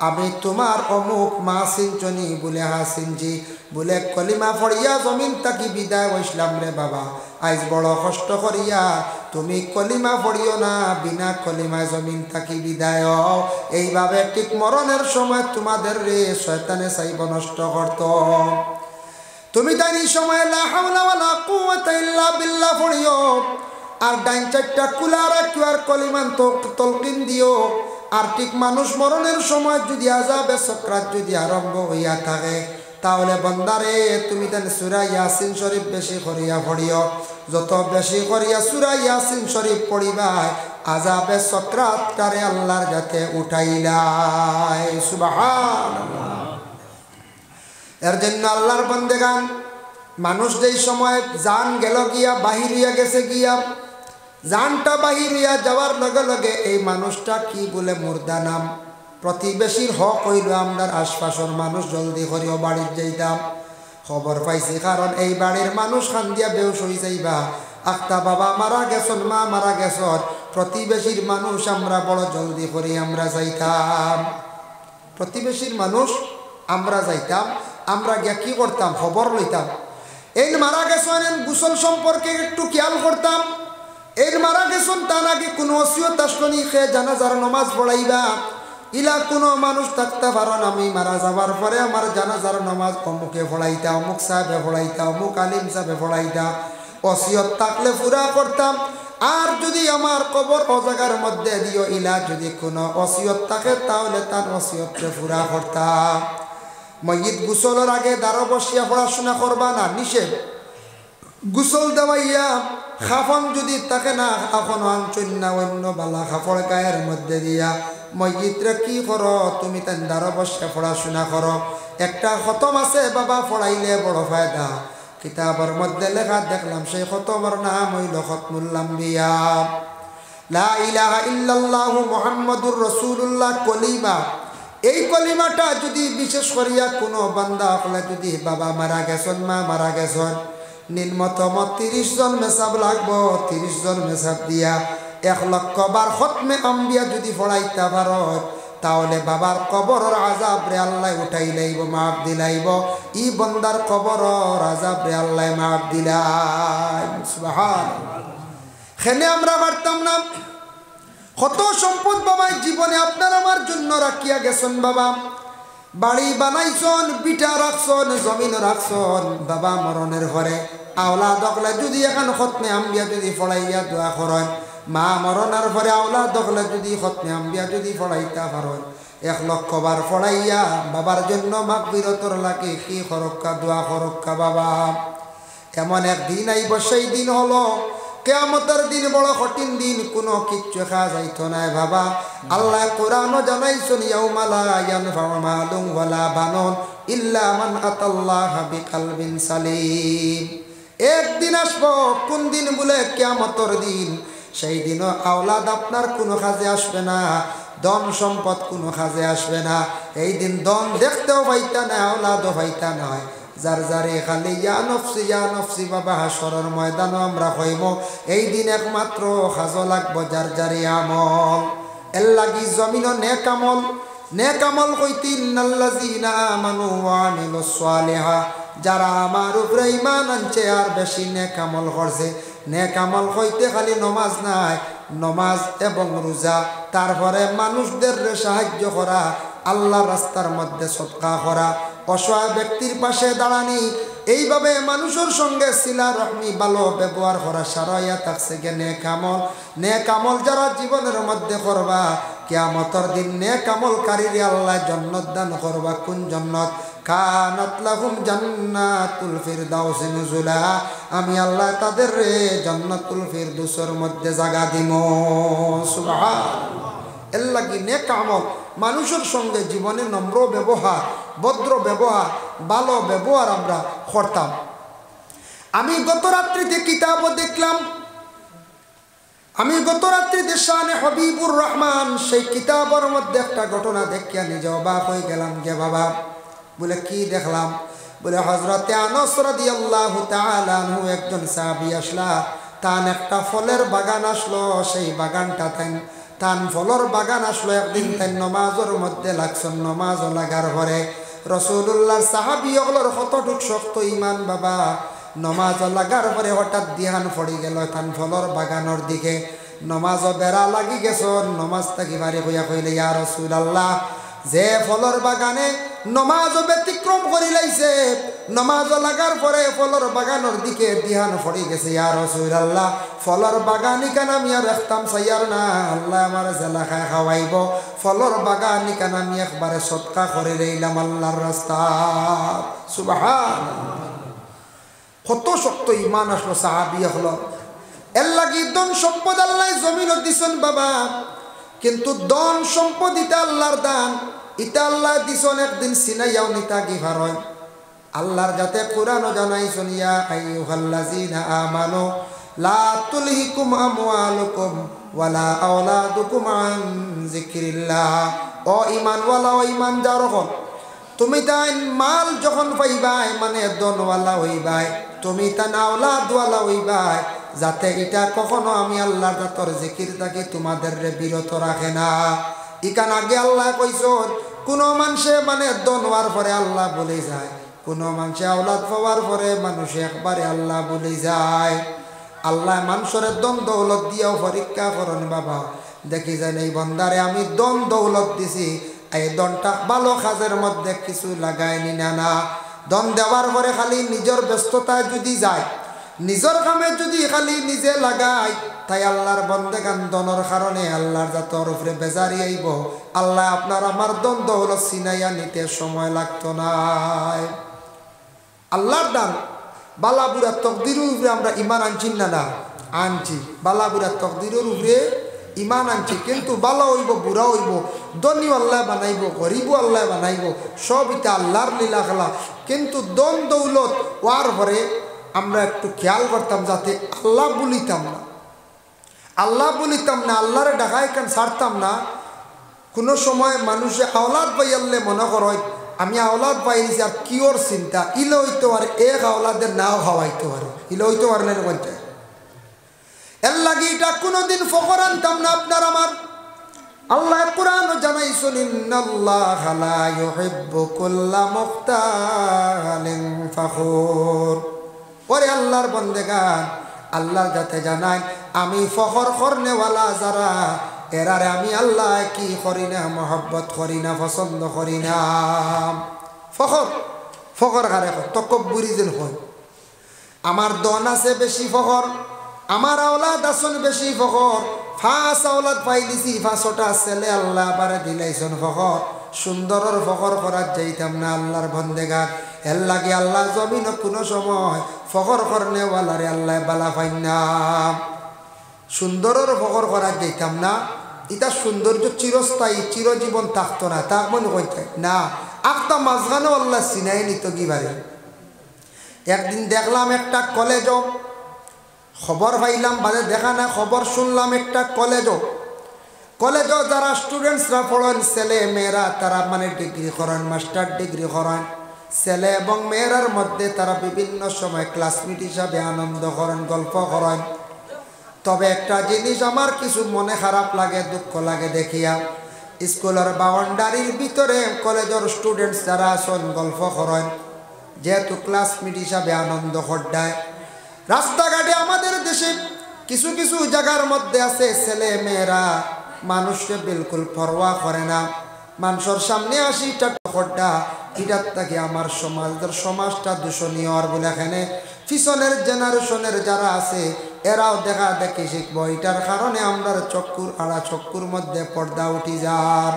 আমি তোমার অমুক মা সিনচনি বলে হা সিনজি বলে কলিমা পড়িয়া জমিন তাকি বিদায় হইসলাম রে বাবা আজ বড় কষ্ট করিয়া তুমি কলিমা পড়িও না বিনা কলিমায় জমিন তাকি বিদায় এইভাবে ঠিক মরণের সময় তোমাদের রে শয়তানে চাইব নষ্ট করত তুমি তাই সময় লা হাওলা ওয়ালা কুওয়াতা ইল্লা বিল্লাহ পড়িও আর ডাইন চারটা কুলা রাখিও আর কলিমান তলকিন দিও আর ঠিক মানুষ মরণের সময় যদি আযাবে সাকরাত যদি আরম্ভ হইয়া থাকে তাহলে বন্দারে তুমি তান সূরা ইয়াসিন শরীফ বেশি করিয়া পড়িও যত বেশি করিয়া সূরা ইয়াসিন শরীফ পড়িবা আযাবে সাকরাত কারে আল্লাহর যাতে উঠাইলাই সুবহানাল্লাহ এর জন্য আল্লাহর বন্দেগান মানুষ যেই সময় জান গেল গিয়া বাহির হইয়া গেছে গিয়া জানটা বাহির হইয়া যাওয়ার লগে লগে এই মানুষটা কি বলে মুর্দা নাম প্রতিবেশীর হক হইল আমরার আশপাশের মানুষ জলদি করিও বাড়ির যাইতাম খবর পাইছি কারণ এই বাড়ির মানুষ খান দিয়া বেউস হয়ে যাইবা আখতা বাবা মারা গেছন মা মারা গেছন প্রতিবেশীর মানুষ আমরা বড় জলদি করি আমরা যাইতাম প্রতিবেশীর মানুষ আমরা যাইতাম আমরা গিয়া কি করতাম খবর লইতাম এই মারা গেছন গোসল সম্পর্কে একটু খেয়াল করতাম এই মারা গেছন তা নাকি কোনো ওসিয়ত আসলনি খেয়ে জানাজার নামাজ পড়াইবা ইলা কোনো মানুষ থাকতে পারেন আমি মারা যাবার পরে আমার জানাজার নামাজ অমুকে পড়াইতা অমুক সাহেবে পড়াইতা অমুক আলিম সাহেবে পড়াইতা ওসিয়ত থাকলে পুরা করতাম আর যদি আমার কবর ও জায়গার মধ্যে দিও ইলা যদি কোনো ওসিয়ত থাকে তাহলে তার ওসিয়তকে পুরা করতাম। মসজিদ গোসলের আগে দাঁড়ো বসিয়া পড়াশোনা করবা না, নিষেধ। গোসল দেওয়াইয়া খাফন যদি থাকে না, এখন আনছুন না অন্য বালা খাফড় গায়ের মধ্যে দিয়া মসজিদরে কি করো, তুমি তাই দাঁড়ো বসিয়া পড়াশোনা করো। একটা খতম আছে বাবা, পড়াইলে বড় ফায়দা। কিতাবের মধ্যে লেখা দেখলাম সেই খতমের নাম হইল খতমুল আম্বিয়া, লা ইলাহা ইল্লাল্লাহু মুহাম্মাদুর রাসূলুল্লাহ কলিমা। এই কলিমাটা যদি বিশেষ করিয়া কোনো বান্দা হলে যদি বাবা মারা গেছেন, মা মারা গেছেন, নিম্নতম 30 জন মেসাব লাগবো। 30 জন মেসাব দিয়া 1 লক্ষ বার খতমে আম্বিয়া যদি পড়াইতে পারো, তাহলে বাবার কবরের আযাব রে আল্লাহ উঠাই লাইব, মাফ দিলাইব। ই বন্দার কবরের আযাব রে আল্লাহ মাফ দিলাই। সুবহানাল্লাহ। খেনে আমরা পারতাম না। কত সম্পদ বাবা জীবনে আপনার আমার জন্য রাখিয়া গেছেন বাবা। বাড়ি বানাইছন, বিটা রাখছন, জমিন রাখছন। বাবা মরণের ঘরে আওলাদ হকলে যদি এখন খতমে আম্বিয়া যদি পড়াইয়া দোয়া করেন, মা মরণের ঘরে আওলাদ হকলে যদি খতমে আম্বিয়া যদি পড়াইতা পারেন, 1 লক্ষ বার পড়াইয়া বাবার জন্য মাগফিরতর লাগে কি খরক্কা দোয়া খরক্কা বাবা। এমন একদিন আইব, সেই দিন হলো কিয়ামতের দিন, বড় কঠিন দিন, কোনো কিচ্ছু খাওয়া যাইত না বাবা। আল্লাহ কোরআনও জানাইছেন, ইয়াউমা লা ইয়ানফাউ মালুন ওয়ালা বানুন ইল্লা মান আতাল্লাহা বিকলবিন সালিম। একদিন আসবো, কোন দিন বলে কিয়ামতের দিন। সেই দিনও আওলাদ আপনার কোনো কাজে আসবে না, ধন সম্পদ কোনো কাজে আসবে না। এই দিন ধন দেখতেও পাইতা না, আওলাদও পাইতা নয়। যার যারে খালি ইয়া নফসি বাবা হাসরের ময়দানও আমরা হইব। এই দিন একমাত্র খাজ লাগবো যার যারে আমল। এর লাগি জমিন নেক আমল কইতে ইন্নাল্লাযীনা আমানু ওয়া আমিলুস সালিহা, যারা আমার উপরে ঈমান আনছে আর বেশি নেক আমল করছে। নেক আমল হইতে খালি নমাজ নাই, নমাজ এবং রোজা, তারপরে মানুষদের সাহায্য করা, আল্লাহর রাস্তার মধ্যে সদকা করা, অসহায় ব্যক্তির পাশে দাঁড়ানি, এইভাবে মানুষের সঙ্গে সিলা রহমি ভালো ব্যবহার করা সারাইয়া থাকছে গে নেক আমল। নেক আমল যারা জীবনের মধ্যে করবা, কিয়ামতের দিন নেক আমলকারীর আল্লাহ জান্নাত দান করবা। কোন জান্নাত? কানাত লাহুম জান্নাতুল ফিরদাউস নুজুলা, আমি আল্লাহ তাদের জান্নাতুল ফিরদাউসের মধ্যে জায়গা দিব। সুবহানাল্লাহ। এর লাগি নেক আমল, মানুষের সঙ্গে জীবনে নম্র ব্যবহার, ভদ্র ব্যবহার, ভালো ব্যবহার আমরা করতাম। আমি গত রাত্রিতে কিতাবও দেখলাম, আমি গত রাত্রিতে শানে হবিবুর রহমান সেই কিতাবের মধ্যে একটা ঘটনা দেখিয়া নিজে অবাক হয়ে গেলাম গে বাবা। বলে কি দেখলাম? বলে হযরতে আনাস রাদিয়াল্লাহু তাআলা আনহু একজন সাহাবী আসলা, তান একটা ফলের বাগান আসলো। সেই বাগানটা তান ফলের বাগান আসলো। একদিন তাই নমাজের মধ্যে লাগছেন, নমাজও লাগার পরে রাসূলুল্লাহর সাহাবী ওগুলোর কতটুক শক্ত ঈমান বাবা। নমাজও লাগার পরে হঠাৎ ধ্যান পড়ে গেল তান ফলের বাগানের দিকে। নমাজও বেড়া লাগি গেছে, নমাজ থাকি বাড়ি হইয়া কইলে, ইয়া রাসূলুল্লাহ, যে ফলের বাগানে নমাজও ব্যতিক্রম করি লাইছে, নমাজও লাগার পরে ফলের বাগানের দিকে ধ্যান পড়ে গেছে, ইয়া রাসূলুল্লাহ, ফলের বাগানি কেন আমি আর রাখতাম সাইয়ার না, আল্লাহ আমার জেলা খায় খাওয়াইব। ফলের বাগানি কেন আমি একবারে সদকা করে লইলাম আল্লাহর রাস্তা। সুবহানাল্লাহ। কত শক্ত ঈমান আসলো সাহাবী হলো। এর লাগি ধন সম্পদ আল্লাহ জমিনও দিছেন বাবা, কিন্তু ধন সম্পদ ইটা আল্লাহর দান, ইটা আল্লাহ দিছেন। একদিন সিনাইয়াও নিতা গিভার হয়। আল্লাহর যাতে কোরআনও জানাইছেন, ইয়া আইয়ুহাল্লাযীনা আমানু লা তুলহিকুম আমওয়ালুকুম ওয়ালা আওলাদুকুম আন যিকরিল্লাহ। ও ঈমানওয়ালা, ও ঈমানদার হন, তুমি তাই মাল যখন পাইবাই, মানে ধনওয়ালা হইবাই, তুমি তা আওলাদওয়ালা হইবাই, যাতে এটা কখনো আমি আল্লাহর জাতর জিকির থাকি তোমাদের বিরত রাখে না। ইকান আগে আল্লাহ কইছেন, কোনো মানুষে মানে ধন হওয়ার পরে আল্লাহ বলে যায়, কোনো মানুষে আওলাদ পাওয়ার পরে মানুষে একবারে আল্লাহ বলে যায়। আল্লাহ মানুষের ধন দৌলত দিয়েও পরীক্ষা করেন বাবা। দেখি যায় এই বন্দারে আমি ধন দৌলত দিছি, এই ধনটা ভালো কাজের মধ্যে কিছু লাগায়নি না। ধন দেওয়ার পরে খালি নিজের ব্যস্ততায় যদি যায়, নিজের কামে যদি খালি নিজে লাগাই তাই আল্লাহর বন্দেগান দনের কারণে আল্লাহর জাতর উপরে বেজারি আইব। আল্লাহ আপনার আমার দন দৌলত সিনাইয়া নিতে সময় লাগতো না। আল্লাহর দান বালাবুরা তকদিরের উপরে আমরা ইমান আনছি না আনছি। বালাবুরা তকদিরের উপরে ইমান আনছি, কিন্তু বালা হইব বুড়া হইব, ধনী আল্লাহ বানাইব, গরিব আল্লাহ বানাইব, সব এটা আল্লাহর লীলা খেলা। কিন্তু দন দৌলত ওয়ার পরে আমরা একটু খেয়াল করতাম যাতে আল্লাহ বলিতাম না, আল্লাহরে ডাকাই কেন ছাড়তাম না। কোনো সময় মানুষে আওলাদ পাইয়ালে মনে করয় আমি আওলাদ পাইছি আর কিওর চিন্তা, ইলে হইতে পারে এক আওলাদের নাও খাওয়াইতে পারে, ইলে হইতে পারে না বলতে। এর লাগে এটা কোনোদিন ফখর আনতাম না আপনার আমার। আল্লাহ কুরআন জানাইছেন ইন্নাল্লাহা লা ইউহিব্বু কুল্লা মুখতালিন ফখুর। ওরে আল্লাহর বন্দেগান, আল্লাহ যাতে জানায় আমি ফখর করনেওয়ালা যারা এরারে আমি আল্লাহ কি করি না, মহব্বত করি না, পছন্দ করি না। ফখর কারে তকব্বুরি যেন হয়। আমার দন আছে বেশি ফখর, আমার আওলাদ আসন বেশি ফখর, ফাঁস আওলাদ পাই দিছি, ফাঁসটা ছেলে আল্লাহ বারে দিলাইছেন ফখর। সুন্দরের ফখর করার যাইতাম না আল্লাহর বন্দেগান। এর লাগে আল্লাহ জমিন কোনো সময় ফখর করনেওয়ালারে আল্লাহ বালা পাইন না। সুন্দরের ফখর করার যাইতাম না, এটা সৌন্দর্য চিরস্থায়ী চিরজীবন থাকতো না, তা মনে করতে না। আখটা মাঝখানেও আল্লাহ চিনাই নিত কিবারে। একদিন দেখলাম একটা কলেজও, খবর পাইলাম বাদে দেখা না, খবর শুনলাম একটা কলেজও যারা স্টুডেন্টসরা পড়েন ছেলে মেয়েরা, তারা মানে ডিগ্রি করেন, মাস্টার ডিগ্রি করেন, ছেলে এবং মেয়েরার মধ্যে তারা বিভিন্ন সময় ক্লাসমেট হিসাবে আনন্দ করেন, গল্প করেন। তবে একটা জিনিস আমার কিছু মনে খারাপ লাগে, দুঃখ লাগে দেখিয়া, স্কুলের বাউন্ডারির ভিতরে কলেজের স্টুডেন্টস যারা আছেন গল্প করেন, যেহেতু ক্লাসমেট হিসাবে আনন্দ করডায়। রাস্তাঘাটে আমাদের দেশে কিছু কিছু জায়গার মধ্যে আছে ছেলে মেয়েরা মানুষকে বিলকুল পরোয়া করে না, মানুষের সামনে আসি টাটা এটার থেকে আমার সমাজটা দূষণীয়। আর বলে এখানে পিছনের জেনারেশনের যারা আছে এরাও দেখা দেখি শিখবো। এটার কারণে আমরা চক্ষুর মধ্যে পর্দা উঠি যান,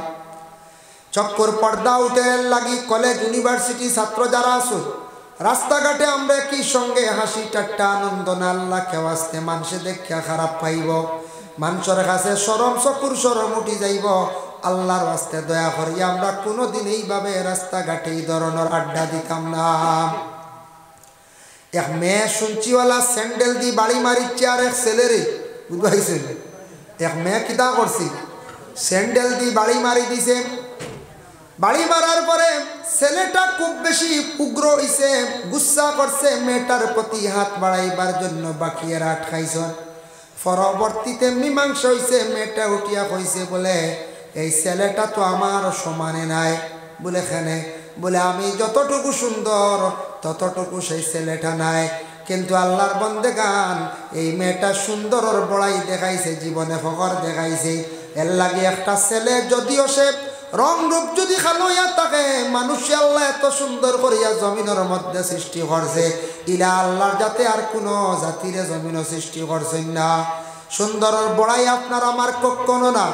চক্ষুর পর্দা উঠে লাগি। কলেজ ইউনিভার্সিটি ছাত্র যারা আছো রাস্তাঘাটে আমরা কি সঙ্গে হাসি ঠাট্টা আনন্দ না, আল্লাহ কেউ আসতে মানুষে দেখিয়া খারাপ পাইব, মানুষের কাছে সরম চকুর সরম উঠি যাইব। আল্লাহর রাস্তায় দয়া করি আমরা কোনোদিন এইভাবে রাস্তাঘাটে এই ধরনের আড্ডা দিতাম না। এক মেয়ে শুনছিওয়ালা স্যান্ডেল দিয়ে বাড়ি মারিচ্ছে আর এক ছেলেরে, বুঝবাইছেন? এক মেয়ে কিতা করছি, স্যান্ডেল দিয়ে বাড়ি মারি দিছে। বাড়ি মারার পরে ছেলেটা খুব বেশি উগ্র হইছে, গুসা করছে, মেয়েটার প্রতি হাত বাড়াইবার জন্য বাকিয়ের আটকাইছে। পরবর্তীতে মীমাংসা হইছে, মেয়েটা উঠিয়া কইছে বলে এই ছেলেটা তো আমার সমানে নাই। বলে এখানে বলে আমি যতটুকু সুন্দর ততটুকু সেই ছেলেটা নাই। কিন্তু আল্লাহর বন্দেগান এই মেয়েটা সুন্দরের বড়াই দেখাইছে, জীবনে ফখর দেখাইছে। এর লাগে একটা ছেলে যদিও সে রং রূপ যদি খালইয়া থাকে, মানুষে আল্লাহ এত সুন্দর করিয়া জমিনের মধ্যে সৃষ্টি করছে, ইলা আল্লাহর যাতে আর কোনো জাতিরে জমিনও সৃষ্টি করছেন না। সুন্দরের বড়াই আপনার আমার কখনো না।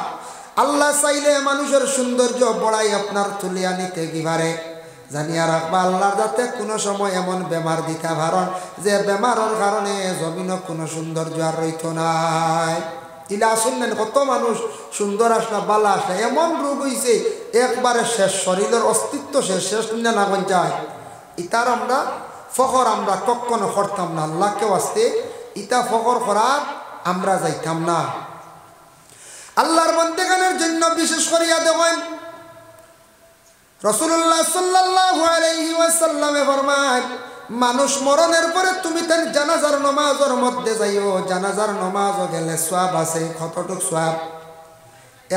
আল্লাহ চাইলে মানুষের সৌন্দর্য বড়াই আপনার তুলিয়া নিতে কি পারে। জানিয়া রাখবা আল্লাহর যাতে কোনো সময় এমন বেমার দিতে পারেন যে বেমারের কারণে জমিনও কোনো সৌন্দর্য আর রইত নাই। ইলা শুনলেন কত মানুষ সুন্দর আসলা বালা আসলা, এমন রোগ হয়েছে একবারে শেষ, শরীরের অস্তিত্ব শেষ না কোন যায়। ইতার আমরা ফখর আমরা কখনো করতাম না, আল্লাহকে আসতে ইতা ফখর করার আমরা যাইতাম না। আল্লাহর বন্দেগানের জন্য বিশেষ করিয়া দেখেন রাসূলুল্লাহ সাল্লাল্লাহু আলাইহি ওয়াসাল্লামে ফরমান, মানুষ মরণের পরে তুমি তার জানাজার নামাজের মধ্যে যাইও। জানাজার নামাজও গেলে সওয়াব আছে, কতটুক সওয়াব।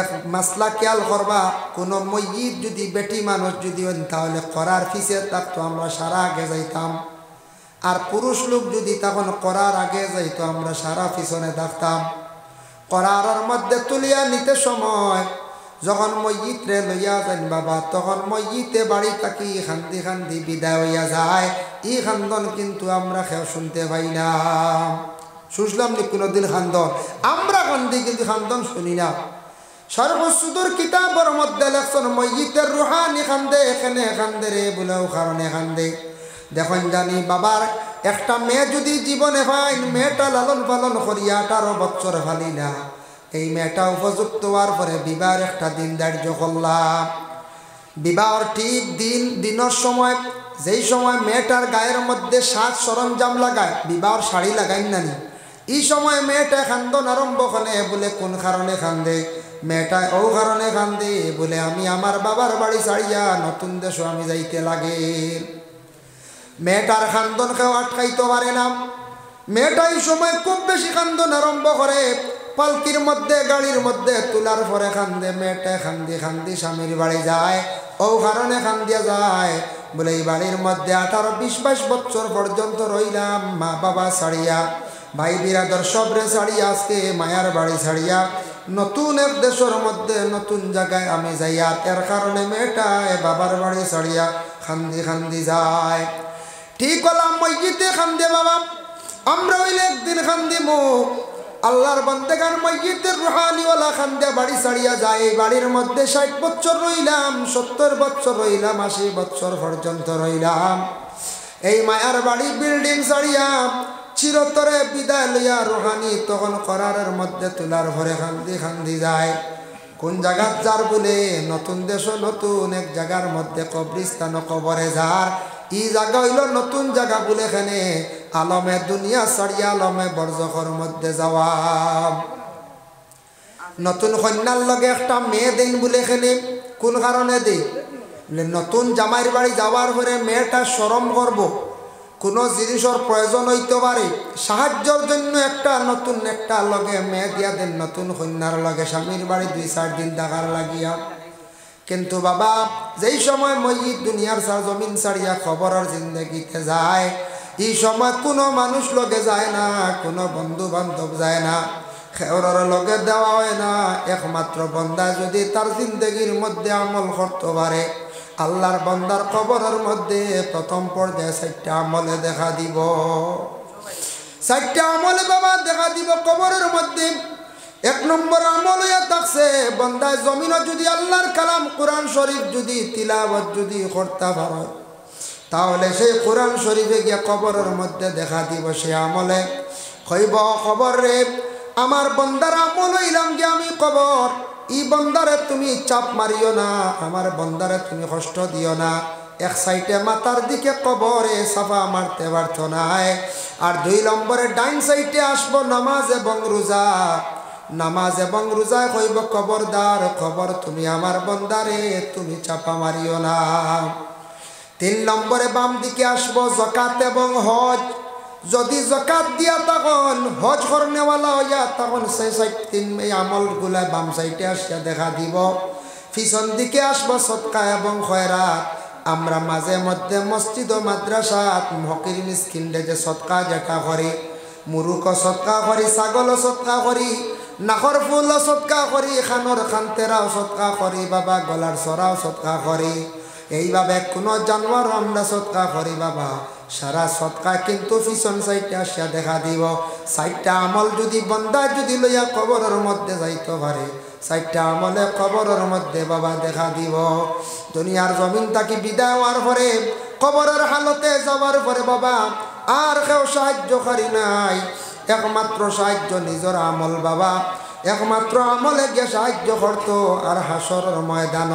এক মাসলা খেয়াল করবা, কোনো ময়্যিত যদি বেটি মানুষ যদি হন তাহলে করার ফিসে থাকতো আমরা সারা আগে যাইতাম, আর পুরুষ লোক যদি তখন করার আগে যাইতো আমরা সারা পিছনে থাকতাম। করারের মধ্যে তুলিয়া নিতে সময় যখন মসজিদে লইয়া যান বাবা তখন মসজিদে বাড়ি থাকি খান্দি খান্দি বিদায় হইয়া যায়। ই খান্দন কিন্তু আমরা কেউ শুনতে পাই না। শুনলাম নি কোনোদিন খান্দন? আমরা কান্দি কিন্তু খান্দন শুনি না। সর্বসুদূর কিতাবের মধ্যে লেখছেন মসজিদের রুহানি খান্দে, এখানে খান্দে রে বলেও কারণে খান্দে। দেখুন জানি বাবার একটা মেয়ে যদি জীবনে পাইন, মেয়েটা লালন পালন করিয়া 18 বছর ফালি না, এই মেয়েটা উপযুক্ত হওয়ার পরে বিবাহের একটা দিন ধার্য করলাম। বিবাহর ঠিক দিনের সময়, যেই সময় মেয়েটার গায়ের মধ্যে সাজ সরঞ্জাম লাগায়, বিবাহর শাড়ি লাগাই নানি, এই সময় মেয়েটা খান্দন আরম্ভ করে। বলে কোন কারণে খান্দে? মেয়েটা ও কারণে কান্দে বলে আমি আমার বাবার বাড়ি ছাড়িয়া নতুন দেশ আমি যাইতে লাগে। মেয়েটার খান্দন কেউ আটকাইতে পারে না। মেয়েটা এই সময় খুব বেশি খান্দন আরম্ভ করে। পালকির মধ্যে গাড়ির মধ্যে তোলার পরে কান্দে। মেয়েটা খান্দি খান্দি স্বামীর বাড়ি যায়। ও কারণে কান্দিয়া যায় বলে এই বাড়ির মধ্যে 18, 20, 22 বছর পর্যন্ত রইলাম মা বাবা ছাড়িয়া, ভাই বিরাদর সবরে ছাড়িয়া, আজকে মায়ার বাড়ি ছাড়িয়া নতুন এক দেশের মধ্যে নতুন জায়গায় আমি যাইয়া, এর কারণে মেয়েটা বাবার বাড়ি ছাড়িয়া খান্দি খান্দি যায়। ঠিক হলাম মসজিদে খান্দে বাবা, আমরা হইলে একদিন খান্দিমু। আল্লাহর বান্দেগান মসজিদের রুহানিওয়ালা খান্দে বাড়ি ছাড়িয়া যায়। এই বাড়ির মধ্যে 60 বছর রইলাম, 70 বছর রইলাম, 80 বছর পর্যন্ত রইলাম। এই মায়ার বাড়ি বিল্ডিং ছাড়িয়া চিরতরে বিদায় লইয়া রুহানি তখন করারের মধ্যে তোলার ভরে খান্দি খান্দি যায়। কোন জায়গার যার বলে নতুন দেশ, নতুন এক জায়গার মধ্যে কবরিস্তান, কবরে যার ই জায়গা হইল নতুন জায়গা বলে এখানে আলমে দুনিয়া ছাড়িয়া আলমে বরজখর মধ্যে যাওয়া। নতুন কন্যার লগে একটা মেয়ে দেন বলে এখানে কোন কারণে দেই? নতুন জামাইয়ের বাড়ি যাওয়ার পরে মেয়েটা শরম করব, কোনো জিনিসের প্রয়োজন হইতে পারে, সাহায্যের জন্য একটা নতুন একটা লগে মেয়ে দিয়া দেন নতুন কন্যার লগে স্বামীর বাড়ি 2-4 দিন থাকার লাগিয়া। কিন্তু বাবা যেই সময় মসজিদ দুনিয়ার জমিন ছাড়িয়া খবরের জিন্দগিতে যায়, এই সময় কোনো মানুষ লগে যায় না, কোনো বন্ধু বান্ধব যায় না, খেওরের লগে দেওয়া হয় না। একমাত্র বন্দা যদি তার জিন্দগির মধ্যে আমল করতে পারে, আল্লাহর বান্দার কবরের মধ্যে প্রথম পর্যায়ে 4টা আমলে দেখা দিব। 4টা আমলে বাবা দেখা দিব কবরের মধ্যে। 1 নম্বর আমল হইয়া থাকছে বান্দায় জমিনে যদি আল্লাহর কালাম কোরআন শরীফ যদি তিলাওয়াত যদি করতে পারে, তাহলে সেই কোরআন শরীফে গিয়া কবরের মধ্যে দেখা দিব। সে আমলে কইব কবর রে আমার বন্দার আমল হইলাম যে আমি কবর, ই বন্দারে তুমি চাপ মারিও না, আমার বন্দারে তুমি কষ্ট দিও না। এক সাইডে মাথার দিকে কবরে সাফা মারতে পারতো না। আর 2 নম্বরে ডাইন সাইডে আসবো নামাজ এবং রোজা। নামাজ এবং রোজায় কইব খবরদার খবর তুমি আমার বন্দারে তুমি চাপা মারিও না। 3 নম্বরে বাম দিকে আসবো যাকাত এবং হজ। যদি যাকাত দিয়া তখন হজ করনেওয়ালা হইয়া তখন সেই 3 আমলগুলা বাম সাইডে আসিয়া দেখা দিব। পিছন দিকে আসবো সদকা এবং খয়রাত। আমরা মাঝে মধ্যে মসজিদ ও মাদ্রাসাত ফকির মিসকিনরে যে সদকা যেটা করি, মুরুক সদকা করি, ছাগল সদকা করি, নাখর ফুল সদকা করি, খানোর খান্তেরাও সদকা করি, বাবা গলার সরাও সদকা করি, এইভাবে কোনো জানোয়ার আমরা সদকা করি বাবা। সারা সদকা কিন্তু পিছন সাইডে আসিয়া দেখা দিব। 4টা আমল যদি বন্দা যদি লইয়া কবরের মধ্যে যাইতে পারে, 4টা আমলে কবরের মধ্যে বাবা দেখা দিব। দুনিয়ার জমিন থাকি বিদায় হওয়ার পরে কবরের হালতে যাওয়ার পরে বাবা আর কেউ সাহায্যকারী নাই, একমাত্র সাহায্য নিজের আমল বাবা। একমাত্র আমলে গিয়ে সাহায্য করতো। আর হাসরের ময়দান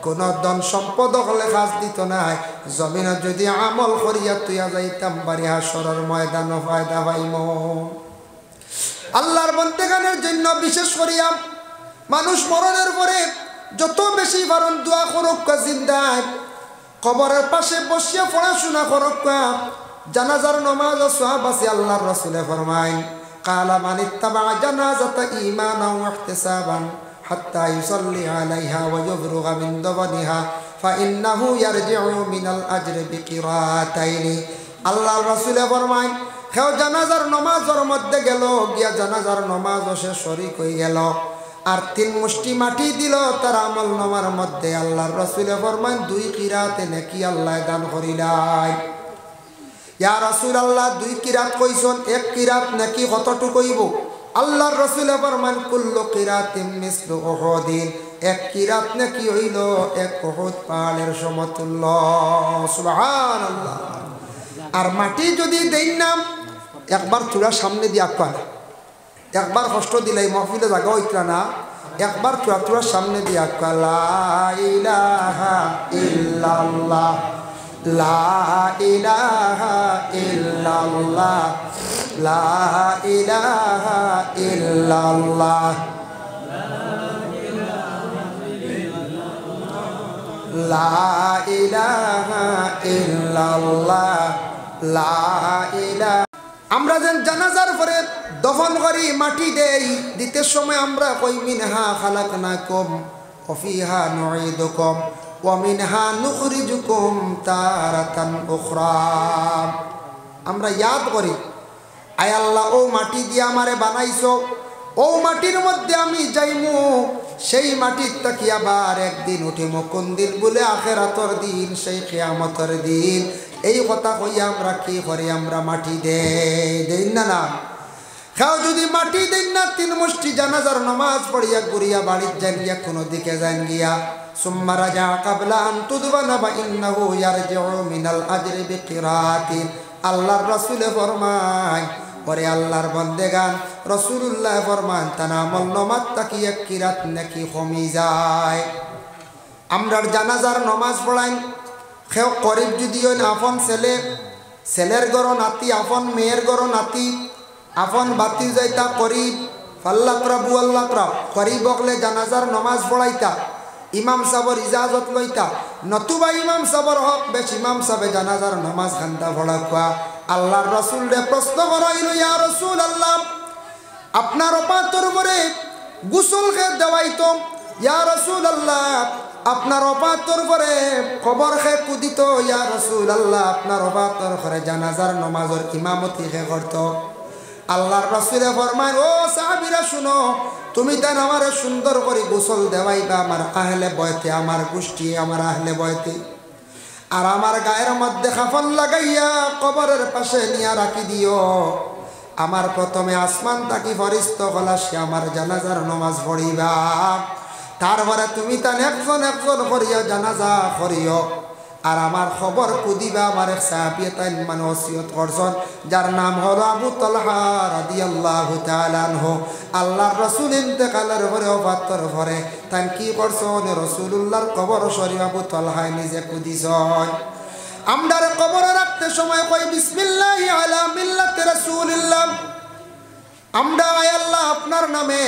কোনো ধন সম্পদ হলে কাজ দিত নাই। জমিনে যদি আমল করিয়া তুইয়া যাইতাম বাড়ি হাসরের ময়দান ফায়দা পাইম। আল্লাহর বন্দেগানের জন্য বিশেষ করিয়া মানুষ মরণের পরে যত বেশি পারেন দোয়া করুক, জিন্দায় কবরের পাশে বসিয়া পড়াশোনা করুক। জানাজার নামাজ সওয়াব আছে। আল্লাহর রাসূলে ফরমায় কালা মান ইত্তাবা জানাজাতা ঈমানাও ওয়া ইহতিসাবান হাত্তা ইউসাল্লি আলাইহা ওয়া ইফরুগা মিন দাফনিহা ফাইন্নাহু ইয়ারজিউ মিনাল আজরি বিকিরাতাইনি। আল্লাহর রাসূলে ফরমায় কেউ জানাজার নামাজের মধ্যে গেল, গিয়া জানাজার নামাজ সে শরীক হয়ে গেল, আর 3 মুষ্টি মাটি দিল তার আমল নামার মধ্যে। আল্লাহর রাসূলে ফরমান 2 কিরাতে নেকি আল্লাহ দান করিলাই। ইয়া রাসূলুল্লাহ 2 কিরাত কইছন, 1 কিরাত নাকি কতটুকু হইব? আল্লাহর রাসূলে ফরমান কুল্লু কিরাতিন মিসলু উহুদিন, 1 কিরাত নাকি হইল 1 উহুদ পাহাড়ের সমতুল্য। সুবহানাল্লাহ। আর মাটি যদি দেই না, একবার চূড়া সামনে দিয়া কান, একবার কষ্ট দিলাই মাহফিলে জায়গা হইতরা না, একবার চূড়ার সামনে দিয়া কান লা ইলাহা ইল্লাল্লাহ, লা ইলাহা ইল্লাল্লাহ, লা ইলাহা ইল্লাল্লাহ, লা ইলাহা ইল্লাল্লাহ, লা ইলাহা। আমরা যেন জানাজার পরে দফন করি, মাটি দেই, দিতে সময় আমরা কই মিনহা খালাকনাকুম ওয়া ফিহা নুঈদুকুম ওয়া মিনহা নুখরিজুকুম তারাতান উখরা। আমরা ইয়াদ করি, আয় আল্লাহ ও মাটি দিয়ে আমারে বানাইছো, ও মাটির মধ্যে আমি যাইমু, সেই মাটির তাকি আবার একদিন উঠিমু। কোন দিন বলে? আখিরাতের দিন, সেই কিয়ামতের দিন। এই কথা কইয়া আমরা কি করি? আমরা মাটি দেই না না। খাও যদি মাটি দেন না, 3 মুষ্টি জানাজার নামাজ পড়িয়া ঘুরিয়া বাড়ির যান গিয়া, কোনো দিকে যান গিয়া, সুম্মা রাজা কাবলা আন তুদবানা বা ইন্নাহু ইয়ারজিউ মিনাল আজরি বিকিরাতিন। আল্লাহর রাসূলে ফরমায়, পরে আল্লাহর বন্দেগান রাসূলুল্লাহ ফরমান তার আমল নামাজ তাকি 1 কিরাত নাকি কমি যায়। আমরার জানাজার নামাজ পড়াই, কেউ করিব যদি ওই আপন ছেলে, ছেলের ঘর নাতি, আপন মেয়ের ঘর নাতি, আপন বাতি যাইতা করিব, ফাল্লাকরা বুয়াল্লাকরা করিব বকলে জানাজার নামাজ পড়াইতা, ইমাম সাহর ইজাজত লইতা, নতুবা ইমাম সাহর হক বেশ ইমাম সাহেব জানাজার নামাজ খান্তা পড়া খোয়া। আল্লাহর রাসূল রে প্রশ্ন করাইল, ইয়া রাসূলুল্লাহ আপনার অপাতর করে গোসল খে দেওয়াইতো, ইয়া রাসূলুল্লাহ আপনার অপাতর করে কবর খে কুদিত, ইয়া রাসূলুল্লাহ আপনার অপাতর করে জানাজার নামাজের ইমামতি খে করত। আল্লাহর রাসূলে ফরমায়, ও সাহাবীরা শুনো, তুমি তান আমারে সুন্দর করে গোসল দেওয়াইবা আমার আহলে বয়তে, আমার গোষ্ঠী, আমার আহলে বয়তে, আর আমার গায়ের মধ্যে কাফন লাগাইয়া কবরের পাশে নিয়া রাখি দিও। আমার প্রথমে আসমান তাকি ফরিস্ত হলা সে আমার জানাজার নামাজ পড়িবা, তারপরে তুমি তান একজন একজন করিয়া জানাজা করিও, আর আমার খবর কুদিবা। আমার এক সাহাবী তাই মানে ওসিয়ত করছেন, যার নাম হলো আবু তালহা রাদিয়াল্লাহু তাআলা আনহু। আল্লাহর রাসূল ইন্তেকালের পরে ওফাতের পরে তাই কি করছেন? রাসূলুল্লাহর কবর শরীফ আবু তালহা নিজে কুদিছেন। আমরার কবরে রাখতে সময় কই বিসমিল্লাহি আলা মিল্লাতি রাসূলিল্লাহ। আমরা আয় আল্লাহ আপনার নামে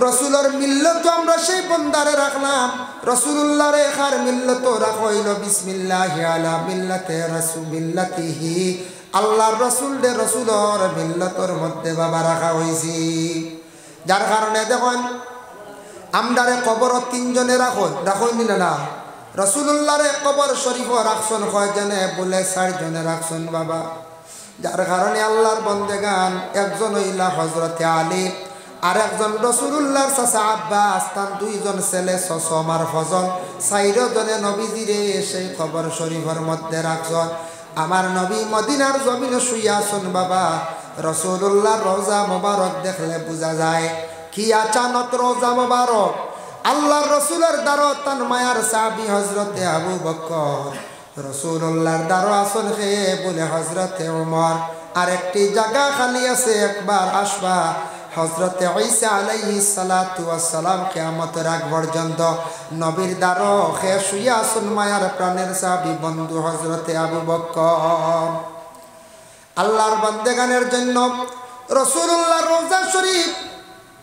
রসুলের মিল্লত আমরা সেই বন্দারে রাখলাম, রসুলুল্লাহর এখার মিল্লত রাখইল বিসমিল্লাহি আলা মিল্লাতি রাসূলিল্লাহি। আল্লাহর রসুল দে রসুলের মিল্লতর মধ্যে বাবা রাখা হয়েছি, যার কারণে দেখুন আমরারে কবর 3 জনে রাখইন না, রসুলুল্লাহরে কবর শরীফ রাখছেন কয়জনে? বলে 4 জনে রাখছেন বাবা। যার কারণে আল্লাহর বন্দেগান একজন হইলা হযরতে আলী, আর একজন রাসূলুল্লাহর চাচা আব্বাস, তার 2 জন ছেলে সসম আর ফজল, 4 জনে নবীজিরে সেই কবর শরীফের মধ্যে রাখছেন। আমার নবী মদিনার জমিনে শুইয়া আছেন বাবা। রাসূলুল্লাহর রওজা মোবারক দেখলে বোঝা যায় কি আচানক রওজা মোবারক। আল্লাহর রাসূলের দ্বারত তান মায়ার সাহাবী হযরতে আবু বকর, রাসূলুল্লাহর দ্বারা আসন খেয়ে বলে হযরতে ওমর। আর একটি জায়গা খালি আছে, একবার আসবা। হযরতে ঈসা আলাইহিস সালাতু ওয়াস সালাম কিয়ামতের আগ পর্যন্ত নবীর দ্বারা খেয়ে শুইয়া আছেন মায়ার প্রাণের সাহাবী বন্ধু হযরতে আবু বকর। আল্লাহর বান্দেগানের জন্য রাসূলুল্লাহর রওজা শরীফ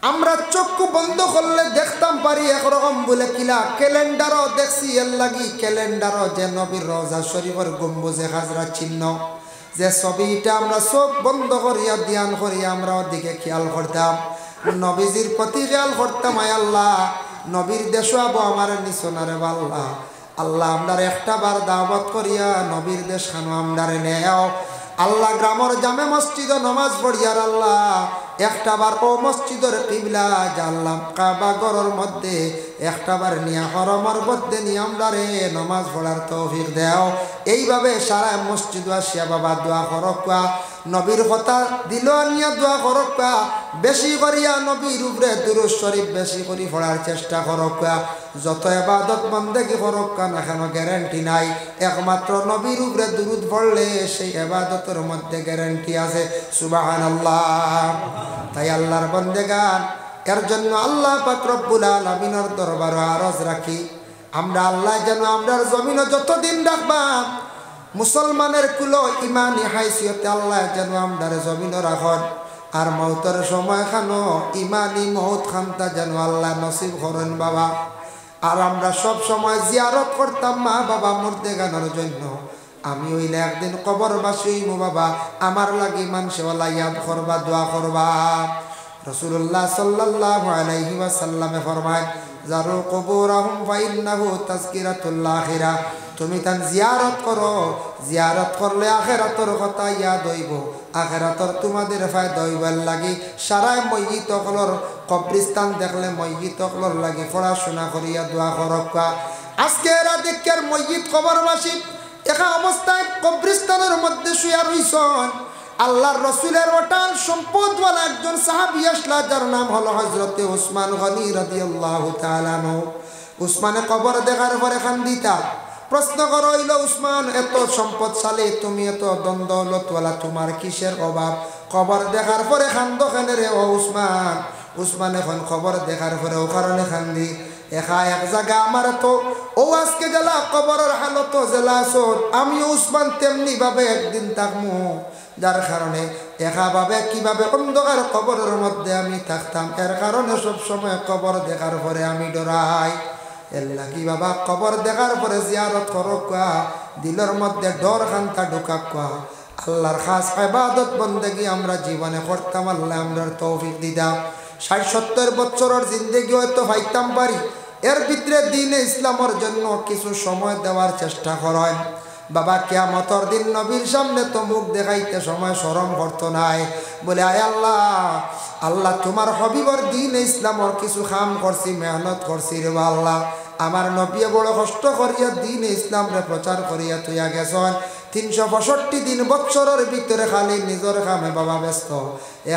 আমরা চক্ষু বন্ধ করলে দেখতাম পারি একরকম বলে কিলা ক্যালেন্ডারও দেখছি, এর লাগি ক্যালেন্ডারও যে নবীর রওজা শরীফের গম্বুজে হাজরা চিহ্ন, যে ছবিটা আমরা চোখ বন্ধ করিয়া ধ্যান করিয়া আমরা ওদিকে খেয়াল করতাম, নবীজির প্রতি খেয়াল করতাম। আয় আল্লাহ নবীর দেশ আবো আমার নিচনারে আল্লাহ, আল্লাহ আমরার একটা বার দাওয়াত করিয়া নবীর দেশ খানো আমরারে নেও। আল্লাহ গ্রামের জামে মসজিদ নমাজ পড়িয়ার আল্লাহ একটাবার ও মসজিদের কিবলা জানলাম কাবা ঘরের মধ্যে একটাবার নিয়া হরমর মধ্যে নিয়ে আমরা রে নমাজ পড়ার তৌফিক দেও। এইভাবে সারা মসজিদ আসিয়া বাবা দোয়া করকা, নবীর কথা দিল নিয়া দোয়া করকা, বেশি করিয়া নবীর উপরে দুরূদ শরীফ বেশি করে পড়ার চেষ্টা করকা। যত ইবাদত বন্দেগি করকা না কেন গ্যারান্টি নাই, একমাত্র নবীর উপরে দুরূদ পড়লে সেই ইবাদতের মধ্যে গ্যারান্টি আছে। সুবহানাল্লাহ। তাই আল্লাহর বন্দেগান এর জন্য আল্লাহ পাক রব্বুল আলামিনের দরবারে আরজ রাখি, আমরা আল্লাহ যেন আমরার জমিনে যতদিন রাখবা মুসলমানের কুলো ইমানি হাইসিয়তে আল্লাহ যেন আমরার জমিনে রাখন। আর মৌতের সময় খানো ইমানি মৌত খানটা যেন আল্লাহ নসিব করেন বাবা। আর আমরা সব সময় জিয়ারত করতাম মা বাবা মুর্দেগানের জন্য। আমি হইলে একদিন কবরবাসী হইমু বাবা, আমার লাগি মানুষে ওলা ইয়াদ করবা, দোয়া করবা। রাসূলুল্লাহ সাল্লাল্লাহু আলাইহি ওয়াসাল্লামে ফরমায়, জারু কুবুরহুম ফাইন্নাহু তাযকিরাতুল আখিরা। তুমি তান জিয়ারত করো, জিয়ারত করলে আখিরাতের কথা ইয়াদ হইব, আখিরাতের তোমাদের ফায়দা হইবার লাগি সারায় মইয়িত হলর কবরস্থান দেখলে মইয়িত হলর লাগি পড়াশোনা করিয়া দোয়া করকা। আজকে এরা দেখের মইয়িত কবরবাসী একা অবস্থায় কবরস্থানের মধ্যে শুয়া রইছেন। আল্লাহর রসুলের ওটাল সম্পদওয়ালা একজন সাহাবী আসলা, যার নাম হলো হযরতে উসমান গনি রাদিয়াল্লাহু তাআলা আনহু। উসমানে কবর দেখার পরে খান্দিতা প্রশ্ন করা হইল, উসমান এত সম্পদশালী, তুমি এত দ্বন্দ্বলতওয়ালা, তোমার কিসের অভাব? কবর দেখার পরে খান্দ কেন রে ও উসমান? উসমান এখন খবর দেখার পরে ও কারণে খান্দি, একা এক জায়গা আমার তো ও আজকে জেলা কবরের হালত জেলা আসত, আমি উসমান তেমনি ভাবে একদিন থাকমু, যার কারণে একা ভাবে কিভাবে অন্ধকার কবরের মধ্যে আমি থাকতাম, এর কারণে সবসময় কবর দেখার পরে আমি ডরাই। এর লাগি বাবা কবর দেখার পরে জিয়ারত করকা, দিলের মধ্যে ডর খান্তা ঢুকাকা। আল্লাহর খাস ইবাদত বন্দেগি আমরা জীবনে করতাম, আল্লাহ আমরার তৌফিক দিদা। ৬০-৭০ বছরের জিন্দেগি হয়তো পাইতাম পারি, এর ভিতরে দিনে ইসলামের জন্য কিছু সময় দেওয়ার চেষ্টা করেন বাবা। কিয়ামতের দিন নবীর সামনে তো মুখ দেখাইতে সময় শরম করতো নাই, বলে আয় আল্লাহ, আল্লাহ তোমার হবিবর দিন ইসলামর কিছু কাম করছি, মেহনত করছি রে আল্লাহ, আমার নবী বড় কষ্ট করিয়া দিন ইসলাম রে প্রচার করিয়া তুইয়া গেছেন। ৩৬৫ দিন বছরের ভিতরে খালি নিজের কামে বাবা ব্যস্ত,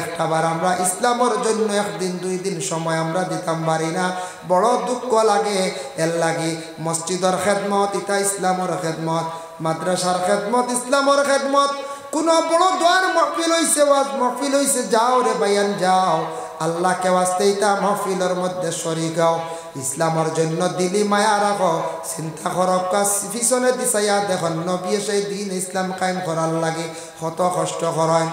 একটাবার আমরা ইসলামের জন্য একদিন ২ দিন সময় আমরা দিতাম পারি না, বড় দুঃখ লাগে। এর লাগি মসজিদের খেদমত ইতা ইসলামের খেদমত, মাদ্রাসার খেদমত ইসলামের খেদমত। কোনো বড় দোয়ার মহফিল হইছে, ওয়াজ মহফিল হইছে, যাও রে বায়ান যাও, আল্লাহকে ওয়াস্তে ইতা মহফিলের মধ্যে শরীক হও, ইসলামের জন্য দিলি মায়া রাখো, চিন্তা করক, পিছনে দিছাইয়া দেখুন নবী সেই দিন ইসলাম কায়েম করার লাগে কত কষ্ট করেন।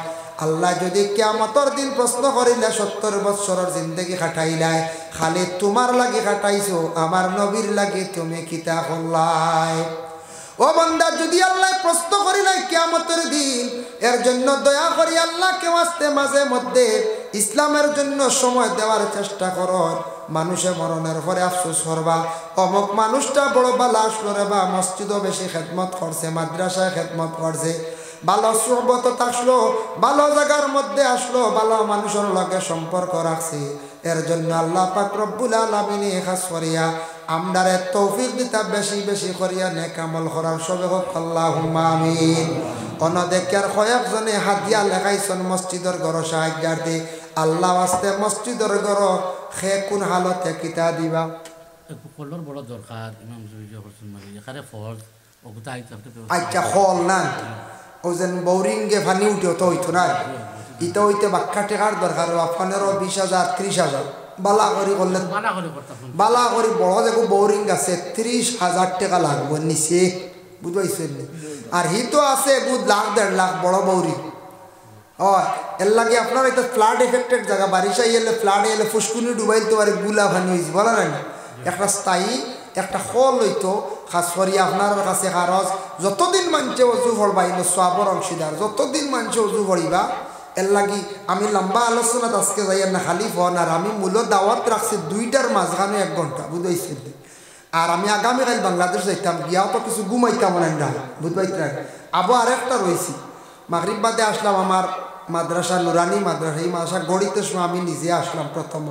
আল্লাহ যদি কিয়ামতের দিন প্রশ্ন করিলে ৭০ বছরের জিন্দেগি খাটাইলাই, খালি তোমার লাগি খাটাইছো, আমার নবীর লাগি তুমি কিতা করলাই? ও বান্দা, যদি আল্লাহ প্রশ্ন করিলাই কিয়ামতের দিন, এর জন্য দয়া করি আল্লাহকে ওয়াস্তে মাঝে মধ্যে ইসলামের জন্য সময় দেওয়ার চেষ্টা করো। মানুষে মরণের পরে আফসোস করবা, অমুক মানুষটা বড় বালা আসলো রে, বা মসজিদও বেশি খেদমত করছে, মাদ্রাসায় খেদমত করছে, ভালো সুহবত আসলো, ভালো জায়গার মধ্যে আসলো, ভালো মানুষের লগে সম্পর্ক রাখছে। এর জন্য আল্লাহ পাক রব্বুল আলামিন খাস করিয়া আমরারে তৌফিক দিতা, বেশি বেশি করিয়া নেক আমল করার সবে হোক আল্লাহুম্মা আমিন। অনদেকের কয়েকজনে হাদিয়া লেখাইছেন মসজিদের ঘর সাহায্যার্থে, আল্লাহ আস্তে মসজিদের ঘর খে কোন হালতে কিতা দিবা কলর বড় দরকার ইমাম জুইজ হোসেন মালি এখানে ফরজ ওগুতা আইতে আচ্ছা খল না ও যেন বোরিংয়ে পানি উঠে তো হইতো না, ইটা হইতে বাক্কা টেকার দরকার, 15,000-20,000 30,000 বালা করি করলে বালা করি বড় দেখো বোরিং আছে 30,000 টাকা লাগবে নিচে, বুঝবাইছেন? আর হি তো আছে 1,00,000 1,50,000 বড় বৌরি। হয় এর লাগে আপনার এটা ফ্লাড এফেক্টেড জায়গা, বারিশাই এলে ফ্লাডে এলে ফুসকুনি ডুবাইতে পারে, গুলা ভানি হয়েছে বলা না, একটা স্থায়ী একটা খল হইতো। খাস করি আপনার কাছে খারজ যতদিন মানছে অজু ভরবা, এলো সওয়াবের অংশীদার, যতদিন মানছে অজু ভরিবা। এর লাগি আমি লম্বা আলোচনাত আজকে যাই না, খালি ফোন। আর আমি মূল দাওয়াত রাখছি 2টার মাঝখানে 1 ঘন্টা, বুঝাইছি। আর আমি আগামীকাল বাংলাদেশ যাইতাম, গিয়াও তো কিছু ঘুমাইতাম না, বুঝবাইতে। আবার আরেকটা রয়েছি, মাগরিব বাদে আসলাম আমার মাদ্রাসা নুরানি মাদ্রাসা, এই মাদ্রাসা গড়িতে সময় আমি নিজে আসলাম প্রথম,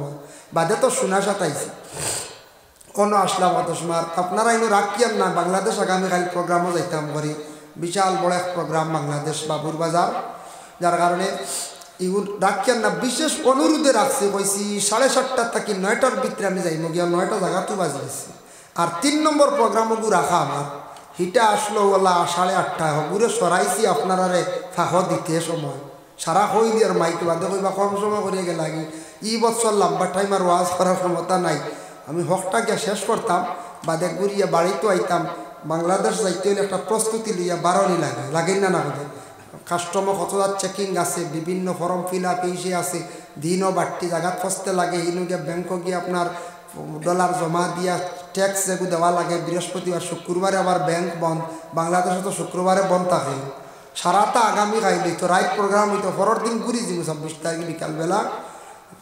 বাদে তো শোনা সাতাইছি কোনো আসলাম অত সময়। আপনারা এনে রাখিয়ান না, বাংলাদেশ আগামীকাল প্রোগ্রামও যাইতাম করি, বিশাল বড় এক প্রোগ্রাম বাংলাদেশ বাবুর বাজার, যার কারণে ইগুন রাখিয়ান না। বিশেষ অনুরোধে রাখছি, কইছি 7:30 থেকে 9টার ভিতরে আমি যাইব গিয়া, 9টা জায়গাতেও বাজি গেছি। আর 3 নম্বর প্রোগ্রামও রাখা আমার হিটা আসলো ওলা 8:30 হগুরে সরাইছি আপনারারে ফাঁক দিতে সময় সারা হই দিয়ার মাইক বাদে কইবা কম সময় করিয়া গেল আগে ই বছর লম্বা টাইম আর ওয়াজ করার ক্ষমতা নাই। আমি হকটা গিয়া শেষ করতাম, বাদে ঘুরিয়া বাড়িতে আইতাম। বাংলাদেশ যাইতে হলে একটা প্রস্তুতি লইয়া বারণই লাগে না না বলে কাস্টমার কতদার চেকিং আছে, বিভিন্ন ফর্ম ফিল আপ ইসে আছে, দিনও বাড়তি জায়গাত ফসতে লাগে, ইনু গিয়া ব্যাংক গিয়ে আপনার ডলার জমা দিয়া ট্যাক্স যেগুলো দেওয়া লাগে। বৃহস্পতিবার শুক্রবারে আবার ব্যাংক বন্ধ, বাংলাদেশে তো শুক্রবারে বন্ধ থাকে। সারাটা আগামী খাইলি তো রাইট প্রোগ্রাম হইতো, পরের দিন ঘুরি যাবো 26 তারিখ বিকালবেলা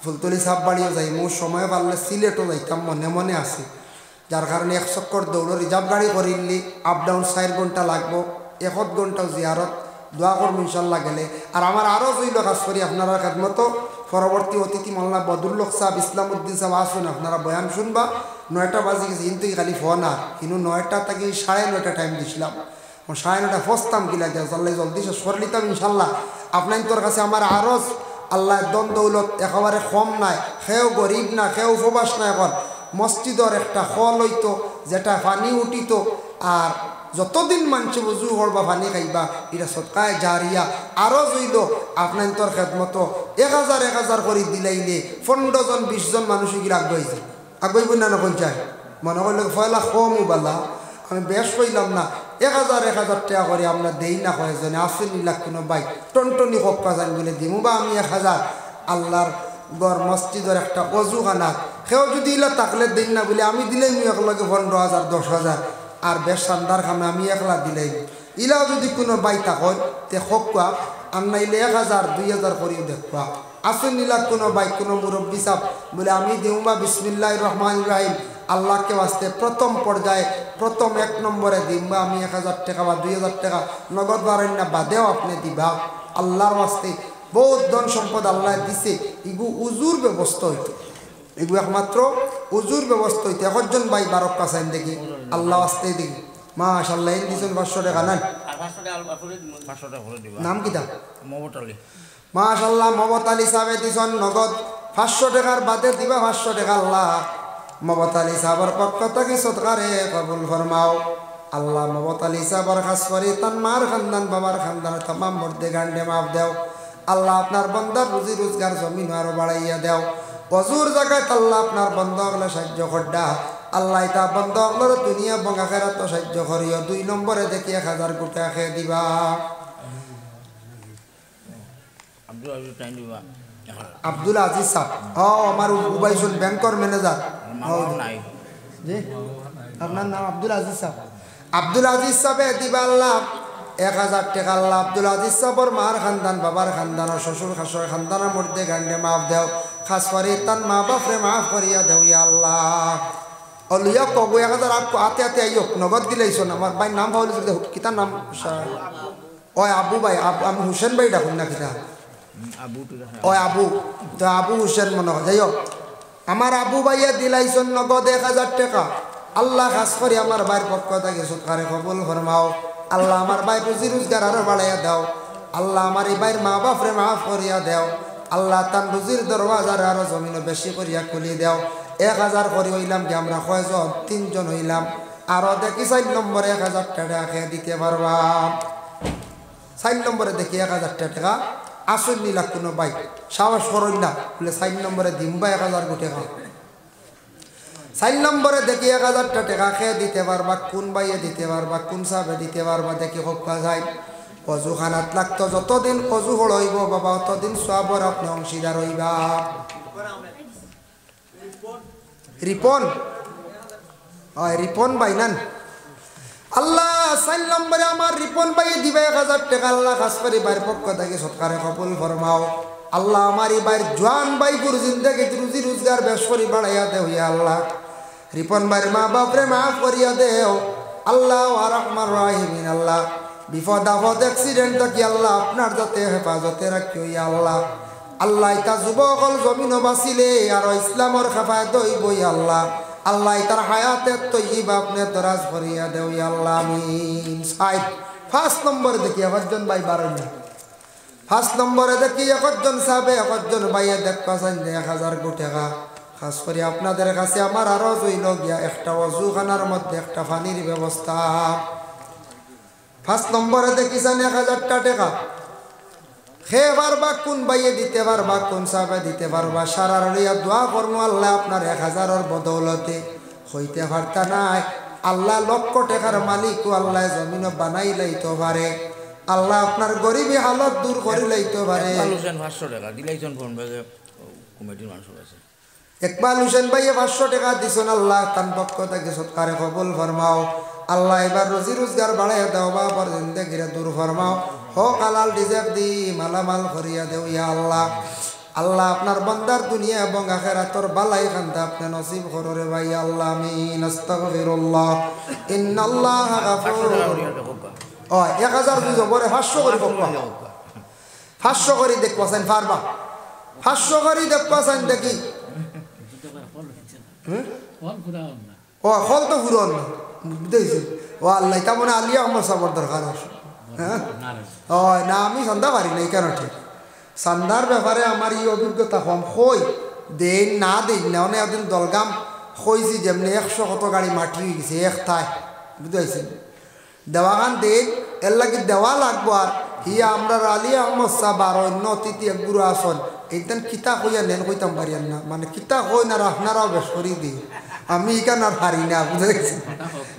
ফুলতলি সাপ বাড়িও যাই। মোর সময় পারলে সিলেটও যাইতাম, মনে মনে আছে। যার কারণে 1 চক্কর দৌড় রিজার্ভ গাড়ি করিলি আপ ডাউন 4 ঘন্টা লাগবো, 1 ঘন্টাও জিয়ারত দোয়া করবো ইনশাল্লাহ গেলে। আর আমার আরও জইল কাজ করি আপনারা খেদমতো। পরবর্তী অতিথি মোল্লা বদরুল্লোক সাহেব, ইসলামউদ্দিন সাহেব আসুন, আপনারা বয়ান শুনবা। 9টা বাজে গেছে কিন্তু খালি ফোন আর কিন্তু 9টা থেকে 9:30 টাইম দিছিলাম। 9:30 ফসতাম কি লাগে আল্লাহ জলদি শেষ করে নিতাম ইনশাল্লাহ। আপনার তোর কাছে আমার আরজ আল্লাহ দন দৌলত একেবারে কম নাই, সেও গরিব না, সেও উপবাস না। এখন মসজিদর একটা হল হইতো যেটা পানি উঠিত, আর যতদিন মানুষ বুঝু করবা পানি খাইবা, এটা সৎকায় জারিয়া। আরও জইল আপনার তোর খেদমতো 1000 করে দিলাইলে 15 জন 20 জন মানুষ গিয়ে আগুয়াইছে, আগুয়াইব না না পঞ্চায়েত মনে করলে ফয়লা কমও বালা। আমি বেশ কইলাম না 1000 টাকা করে আমরা দেই না, কয়েকজনে আসেন লাখ কোনো বাই টনটনি কপ্পা যান বলে দিমু বা আমি 1000 আল্লাহর গড় মসজিদের একটা অজুখানা সেও যদি ইলা থাকলে দিন না বলে আমি দিলেই একলগে 15,000 10,000 আর বেশ শানদার খামে আমি একলা দিলেই। ইলাও যদি কোনো বাই থাকেন তে হকুয়া আর নাইলে 1000 2000 করিও দেখবা। আসেন ইলা কোনো বাই কোনো মুরব্বী সাহ বলে আমি দিউ বা বিসমিল্লাহির রহমানির রহিম আল্লাহকে বাঁচতে প্রথম পর্যায়ে প্রথম 1 নম্বরে দিমবা আমি 1000 টাকা বা 2000 টাকা নগদ বাড়েন না বাদেও আপনি দিবা। আল্লাহর বাস্তে বহুত ধন সম্পদ আল্লাহ দিছে, ইগু উজুর ব্যবস্থা হইতো, এগু একমাত্র উজুর ব্যবস্থা হইতো। একজন ভাই বারক কাছাইন দেখি আল্লাহ আসতে দেখি মাশাআল্লাহ এই দিছেন 500 টাকা নেন। নাম কিতা? মাশাআল্লাহ মমতা আলী সাহেব দিছেন নগদ 500 টাকার বাদে দিবা 500 টাকা আল্লাহ মমতা আলী সাহেবের পক্ষ থেকে সদকারে কবুল ফরমাও। আল্লাহ মমতা আলী সাহেবের খাস করে তার মার খানদান বাবার খানদান तमाम মর্দে গান্ডে মাফ দেও। আল্লাহ আপনার বন্দার রুজি রোজগার জমিন আরো বাড়াইয়া দেও। অজুর জায়গায় আল্লাহ আপনার বন্ধ হলে সাহায্য করডা। আল্লাহ এটা বন্ধ হলে দুনিয়া এবং আখিরাত সাহায্য করিও। 2 নম্বরে দেখি 1000 কোটি খেয়ে দিবা। আব্দুল আজিজ সাহেব আমার উবাইসুল ব্যাংকর ম্যানেজার। জি আপনার নাম আব্দুল আজিজ সাহেব? আব্দুল আজিজ সাহেব দিবা আল্লাহ 1000 টাকা আল্লাহ আব্দুল আজিজ সাহেবর মার খানদান বাবার খানদান শ্বশুর শাশুর খানদানের মধ্যে গান্ডে মাফ দেও। খাস করে তার মা বাপরে মাফ করিয়া দেও ইয়া আল্লাহ। অলিয়া কগু 1000 হাতে হাতে আইও নগদ দিলেইছ না। আমার ভাই নাম ভাবলি কিতার নাম? ওই আবু ভাই, আমি হুসেন ভাই ডাকুন না কিতা? ওই আবু তো আবু হুসেন মনে হয়। যাই হোক আমার আবু ভাইয়া দিলাইছন নগদ 1000 টাকা। আল্লাহ খাস করে আমার ভাইয়ের পক্ষ থেকে সৎকারে কবুল ফরমাও। আল্লাহ আমার ভাই রুজি রোজগার আরো বাড়াইয়া দাও। আল্লাহ আমার এই ভাইয়ের মা বাপরে মাফ করিয়া দেও। আল্লাহ তার রুজির দরওয়াজার আরো জমিনে বেশি করিয়া খুলি দেও। 1000 করে হইলাম কি আমরা কয়জন? 3 জন হইলাম। আরো দেখি 4 নম্বরে 1000 টাকা খেয়ে দিতে পারবা। 4 নম্বরে দেখি 1000 টাকা আসল নিলা কোনো ভাই সাহস করল না বলে 4 নম্বরে দিমবা 1000 কোটি টাকা। 4 নম্বরে দেখি 1000 টাকা খেয়ে দিতে পারবা। কোন ভাইয়ে দিতে পারবা, কোন সাহেবে দিতে পারবা দেখি হকা যায়। অজু খানাত লাগতো যতদিন অজু হল হইব বাবা ততদিন সবর আপনি অংশীদার হইবা। রিপন রিপন ভাই নান আল্লাহ 4 নম্বরে আমার রিপন ভাই দিবে 1000 টাকা। আল্লাহ খাস করে ভাইয়ের পক্ষ থেকে সৎকারে কবুল ফরমাও। আল্লাহ আমার এই ভাইয়ের জোয়ান ভাই গুরু জিন্দেগি রুজি রোজগার বেশ করে বাড়াইয়া দেও ইয়া আল্লাহ। রিপন ভাইয়ের মা বাপরে মাফ করিয়া দেও আল্লাহ আর রহমান রাহিমিন। আল্লাহ বিপদ আপদ অ্যাক্সিডেন্ট থাকি আল্লাহ আপনার যাতে হেফাজতে রাখিও ইয়া আল্লাহ। আল্লাহ ইতা যুবকল জমিন বাঁচিলে আর ইসলামর খেফায়ত হইব ইয়া আল্লাহ। আল্লাহ ইতার হায়াতের তৈব আপনি দরাজ করিয়া দেও ইয়া আল্লাহ আমিন। সাইড 5 নম্বরে দেখি একজন ভাই 12 না 5 নম্বরে দেখি একজন সাহেব একজন ভাইয়ে দেখবা চাই 1000 কোটি টাকা। খাস করে আপনাদের কাছে আমার আরো জইল গিয়া একটা ওযুখানার মধ্যে একটা পানির ব্যবস্থা। 5 নম্বরে দেখি চান 1000 টাকা খেয়ে পারবা কোন বাইয়ে দিতে পারবা কোন সাহেবে দিতে পারবা সারার লইয়া দোয়া করবো আল্লাহ আপনার 1000-এর বদৌলতে হইতে পারতা নাই আল্লাহ লক্ষ টাকার মালিক ও আল্লাহ জমিন বানাই লাইতে পারে আল্লাহ আপনার গরিবী হালত দূর করে লাইতে পারে। 500 টাকা দিলাইছেন কোন ভাগে কমিটির মানুষ আছে ইকবাল হোসেন ভাইয়ে 500 টাকা দিছেন আল্লাহ তার পক্ষ থেকে সৎকারে কবুল ফরমাও। আল্লাহ এবার রুজি রোজগার বাড়াইয়া দাও বাবার জিন্দেগিরে দূর ফরমাও হক হালাল রিজিক দি মালামাল করিয়া দেও ইয়া আল্লাহ। আল্লাহ আপনার বান্দার দুনিয়া এবং আখিরাতের বালাই খান্তা আপনি নসিব করো রে ভাই আল্লাহ আমিন। আস্তাগফিরুল্লাহ ইন্নাল্লাহা গাফুর। ও 1000 দুই জবরে 500 করে পক্কা 500 করে দেখবাছেন পারবা 500 করে দেখবাছেন দেখি ও হল তো ফুরন বুঝতেছেন ও আল্লাহ তা মনে আলিয়া আমার সবার দরকার আছে। হ্যাঁ ও না আমি সন্ধ্যা পারি নাই কেন ঠিক সন্ধ্যার ব্যাপারে আমার এই অভিজ্ঞতা কম হই দেন না দেন না অনেক একদিন দলগাম হয়েছি যেমনি 100 কত গাড়ি মাটি হয়ে গেছে একটায় বুঝতেছেন দেওয়াখান দেন এর লাগে দেওয়া লাগবো আর হিয়া আমরা আলিয়া আহমদ সাহ আর অন্য অতিথি একগুরু আসন এইদিন কিতা কইয়া নেন কইতাম পারিয়ান না মানে কিতা কই না আপনারাও বেশ করি দিই আমি এখানে আর হারি না বুঝে গেছি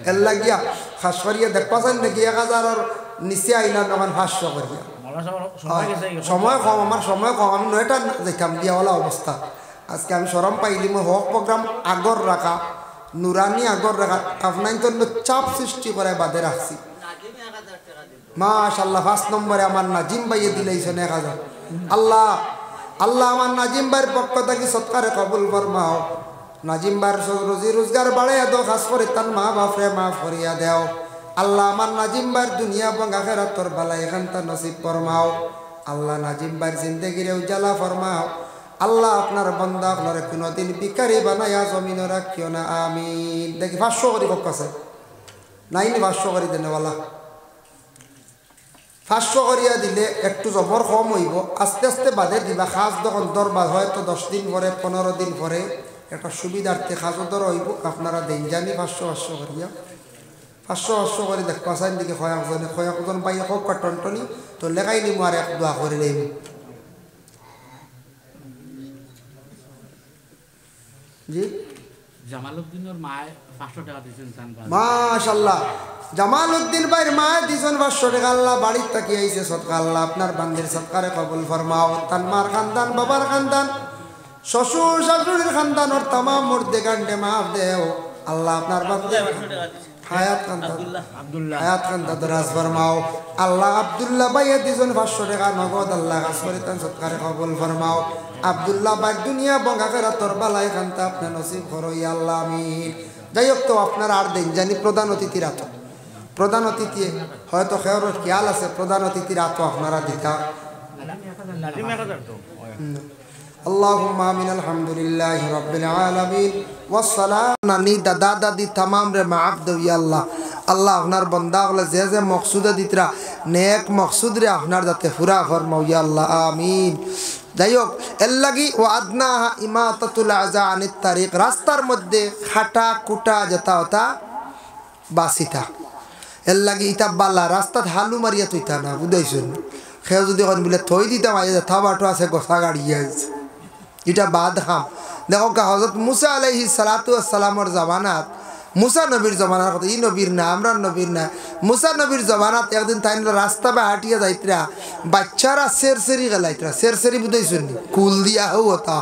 এর লাগিয়া খাস করিয়া দেখবা চান নাকি 1000-এর নিচে আইনা তখন 500 করিয়া সময় কম আমার সময় কম আমি 9টা যেতাম দিয়াওয়ালা অবস্থা আজকে আমি সরম পাইলি মই হক প্রোগ্রাম আগর রাখা নুরানি আগর রাখা আপনার তো চাপ সৃষ্টি করে বাদে রাখছি মাশাআল্লাহ। 5 নম্বরে আমার নাজিম ভাইয়ে দিলেইছেন 1000 আল্লাহ আল্লাহ আমার নাজিম ভাইয়ের পক্ষ থেকে সৎকারে কবুল ফরমাও। নাজিম ভাইয়ের রুজি রোজগার বাড়াইয়া দাও খাস করে তার মা বাপরে মাফ করিয়া দেও আল্লাহ। আমার নাজিম ভাইয়ের দুনিয়া এবং আখিরাতের বালাই এখানটা নসিব ফরমাও আল্লাহ। নাজিম ভাইয়ের জিন্দেগিরে উজালা ফরমাও আল্লাহ। আপনার বান্দা আপনার কোনোদিন ভিখারি বানাইয়া জমিন রাখিও না আমিন। দেখি 500 করে পক্ষ আছে নাই নি 500 করে দেনেওয়ালা 500 করিয়া দিলে একটু জবর কম হইব আস্তে আস্তে বাদে দিবা খাস যখন দরবার হয়তো 10 দিন পরে 15 দিন পরে একটা সুবিধার্থে খাসও দর হইব আপনারা দেন জানি 500 করিয়া 500 করে দেখবা চাইন দিকে কয়েকজন পাই হোক টনটনি তো লেখাই নিব আর এক দোয়া করে নেব জি। জামালউদ্দিনের মায় 500 টাকা দিয়েছেন মাশাআল্লাহ। জামালউদ্দিন ভাইয়ের মায়ে দিছেন 500 টাকা আল্লাহ বাড়ির তাকি আইছে সদকা আল্লাহ আপনার বান্দির সদকারে কবুল ফরমাও। তার মার খানদান বাবার খানদান শ্বশুর শাশুড়ির খানদানের तमाम মুর্দে গান্ডে মাফ দেও আল্লাহ। আপনার বান্দা হায়াত খানদান হায়াত খানদান দরাজ ফরমাও আল্লাহ। আব্দুল্লাহ ভাইয়ে দিছেন 500 টাকা নগদ আল্লাহ কাছ করে তার সদকারে কবুল ফরমাও। আব্দুল্লাহ ভাই দুনিয়া এবং আখিরাতের বালাই খানতা আপনি নসিব করো ইয়া আল্লাহ আমিন। যাই হোক তো আপনার আর দেন জানি প্রধান অতিথির আতো প্রধান অতিথি হয়তো খেয়ার খেয়াল আছে প্রধান অতিথির আতো আপনারা দিতা اللهم آمين الحمد لله رب العالمين والصلاة নানি দাদা দাদি तमाम রে মাফ দাও ইয়া আল্লাহ। আল্লাহ আপনার বান্দা গুলো যে যে মকসুদ দিতরা নেক মকসুদ রে আপনার যাতে পুরা ফরমাও ইয়া আল্লাহ আমিন। যাই হোক এর লাগি ও আদনাহা ইমাতাতুল আযা আনিত তারিক রাস্তার মধ্যে খাটা কুটা যেটা হতা বাসিতা এর লাগি ইতা বালা রাস্তা হালু মারিয়া তুইতা না বুঝাইছেন খেয়ে যদি বলে থই দিতাম আইয়া থাবাটো আছে গোসা গাড়ি আছে এটা বাদ খাম। দেখো হযরত মুসা আলাইহিস সালাতু ওয়াস সালামের জামানাত মুসা নবীর জমানার কথা ই নবীর না আমরা নবীর না মুসা নবীর জমানাত একদিন তাই রাস্তা বা হাঁটিয়া যাইতরা বাচ্চারা সেরসেরি গেলাইতরা সেরসেরি বুঝাইছেন কুল দিয়া হতা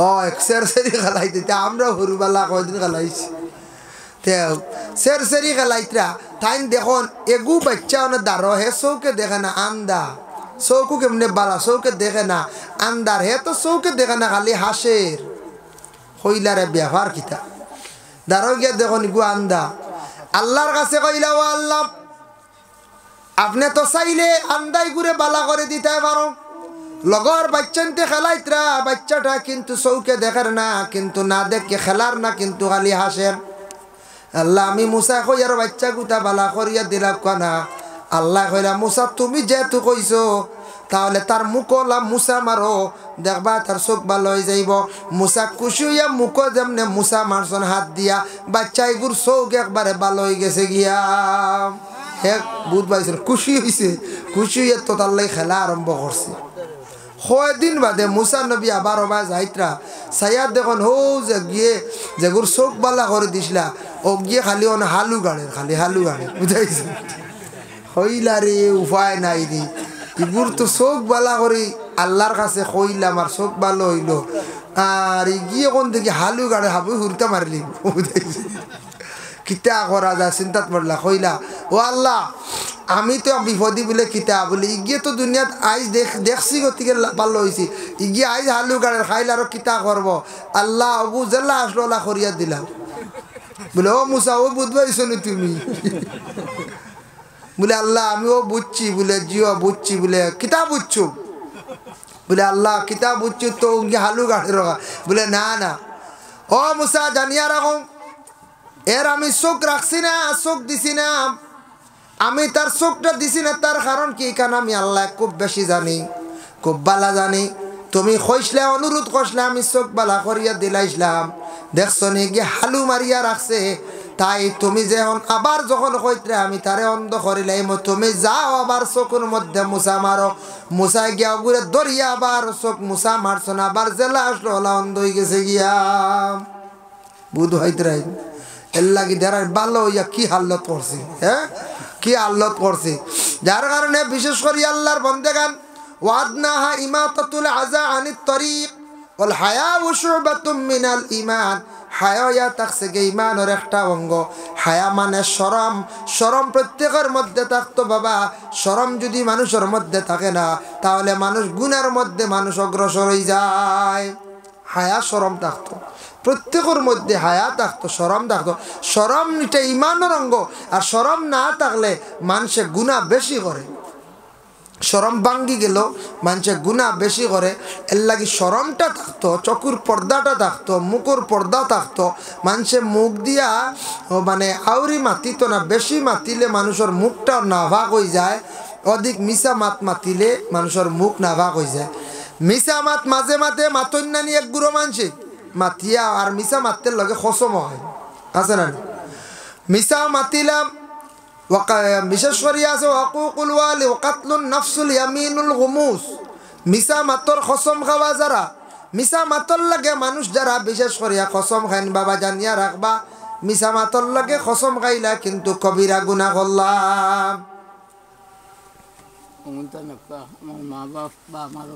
ও এক সেরসেরি গেলাইতে আমরা হরুবালা কয়দিন গেলাইছি সেরসেরি গেলাইতরা তাই দেখুন এগু বাচ্চা দাঁড়ো হে চৌকে দেখে না আন্দা চৌকু কেমনে বালা চৌকে দেখে না আন্দার হে তো চৌকে দেখে না খালি হাসের হইলারে ব্যবহার কিতা দাঁড়ো গিয়া দেখো নিগু আন্দা আল্লাহর কাছে কইলা ও আল্লাহ আপনি তো চাইলে আন্দাই ঘুরে বালা করে দিতে পারো লগর বাচ্চানতে খেলাইতরা বাচ্চাটা কিন্তু চৌকে দেখার না কিন্তু না দেখে খেলার না কিন্তু খালি হাসেন আল্লাহ আমি মুসা কই আর বাচ্চা গুতা বালা করিয়া দিলাম কানা আল্লাহ কইলা মুসা তুমি যেহেতু কইছো তাহলে তার মুখলা মুসা মারো দেখবা তার চোখ ভালো হয়ে যাইব মুসা খুশি হইয়া মুখ যেমনে মুসা মারছন হাত দিয়া বাচ্চা এগুর চোখ একবারে ভালো হয়ে গেছে গিয়া এক বুধ পাইছেন খুশি হয়েছে খুশি হইয়া তো তার লাই খেলা আরম্ভ করছে কয়দিন বাদে মুসা নবী আবার ওবা যাইত্রা সাইয়াদ দেখুন হো যে গিয়ে যেগুর চোখ বালা করে দিছিলা ও গিয়ে খালি অন হালু গাড়ের খালি হালু গাড়ের বুঝাইছে হইলা রে উপায় নাই রে ইগুর তো চোখ বালা করি আল্লাহর কাছে কইলাম আর চোখ ভালো হইল আর গিয়ে কোন দেখি হালু গাড়ে হাবু হুরতে মারলি বুঝাইছে কিতা করা যায় চিন্তাত পড়লা কইলা ও আল্লাহ আমি তো বিপদী বলে কিতা বলে ইগিয়ে তো দুনিয়াত আইজ দেখছি গতিকে ভালো হয়েছি ইগিয়ে আইজ হালু গাড়ের খাইল আরো কিতা করবো আল্লাহ অবু জেলা আসলো আল্লাহ করিয়া দিলাম বলে ও মুসা ও বুঝবাইছো নি তুমি বলে আল্লাহ আমি ও বুঝছি বলে জিও বুঝছি বলে কিতা বুঝছো বলে আল্লাহ কিতা বুঝছো তো হালু গাড়ের বলে না না ও মুসা জানিয়া রাখো এর আমি চোখ রাখছি না চোখ দিছি না আমি তার চোখটা দিছি না তার কারণ কি কারণ আমি আল্লাহ খুব বেশি জানি খুব বালা জানি তুমি কইসলে অনুরোধ করলে আমি চোখ বালা করিয়া দিলাইছিলাম দেখছো নি গিয়ে হালু মারিয়া রাখছে তাই তুমি যখন আবার যখন কইতে আমি তারে অন্ধ করিলাম তুমি যাও আবার চোখের মধ্যে মুসা মারো মুসা গিয়া ঘুরে ধরিয়া আবার চোখ মুসা মারছো না আবার জেলা আসলো ওলা অন্ধ হয়ে গেছে গিয়া বুধ হইতে রাই এর লাগি দেড়াই ভালো হইয়া কি হাল্লত করছি হ্যাঁ কি হাল্লত করছি যার কারণে বিশেষ করে আল্লাহর বন্দেগান ওয়াদনাহা ইমাতাতুল আযা আনিত তরিক ওয়াল হায়াউ শুবাতুম মিনাল ঈমান হায়া থাকছে গে ঈমানের একটা অঙ্গ হায়া মানে শরম শরম প্রত্যেকের মধ্যে থাকতো বাবা শরম যদি মানুষের মধ্যে থাকে না তাহলে মানুষ গুনার মধ্যে মানুষ অগ্রসর হয়ে যায় হায়া শরম থাকতো প্রত্যেকের মধ্যে হায়া থাকতো শরম থাকতো শরম এটা ঈমানের অঙ্গ আর শরম না থাকলে মানুষে গুনাহ বেশি করে শরম ভাঙ্গি গেল মানুষে গুনাহ বেশি করে এর লাগি শরমটা থাকতো চকুর পর্দাটা থাকতো মুখের পর্দা থাকতো মানুষে মুখ দিয়া মানে আউরি মাতিতো না বেশি মাতিলে মানুষের মুখটা নাভাগ হয়ে যায় অধিক মিশা মাত মাতিলে মানুষের মুখ নাভাগ হয়ে যায় মিশা মাত মাঝে মাঝে মাতন্যানি এক গুঁড়ো মানছে মাতিয়া আর মিশা মাততে লগে খসম হয় আছে না মিশা মাতিলাম বিশেষ করে আছে ওয়াকুকুল ওয়ালি ওয়াকাতলুন নাফসুল ইয়ামিনুল গুমুস মিশা মাতর খসম খাওয়া যারা মিশা মাতর লাগে মানুষ যারা বিশেষ করে খসম খাইন বাবা জানিয়া রাখবা মিশা মাতর লাগে খসম খাইলা কিন্তু কবিরা গুনাহ করলাম আমার মা বাপ বা আমার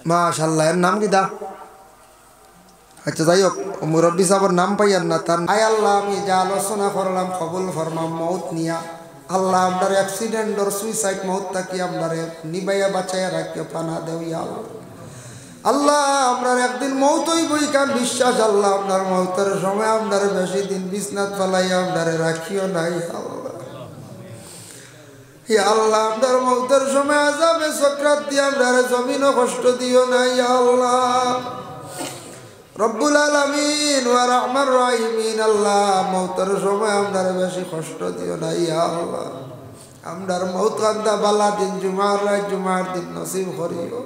মাশাআল্লাহ এর নাম কি দা আচ্ছা যাই হোক মুরব্বী সাহেবের নাম পাইয়ার না তার আয় আল্লাহ আমি যা আলোচনা করলাম কবুল ফরমাম মৌত নিয়া আল্লাহ আপনার অ্যাক্সিডেন্ট আর সুইসাইড মৌত থাকি আপনার নিবাইয়া বাঁচাইয়া রাখিও পানা দেও ইয়া আল্লাহ আপনার একদিন মৌত হইবই কারণ বিশ্বাস আল্লাহ আপনার মৌতের সময় আপনার বেশি দিন বিছনাত ফেলাইয়া আপনার রাখিও নাই আল্লাহ আপনার মৌতের সময় আযাবে সাকরাত দিয়ে আপনার জমিনও কষ্ট দিও না ইয়া আল্লাহ রব্বুল আলামিন ওয়া রাহমান রাহিমিন আল্লাহ মৌতের সময় আপনার বেশি কষ্ট দিও না ইয়া আল্লাহ আপনার মৌত কান্দা বালা দিন জুমার রাত জুমার দিন নসিব করিও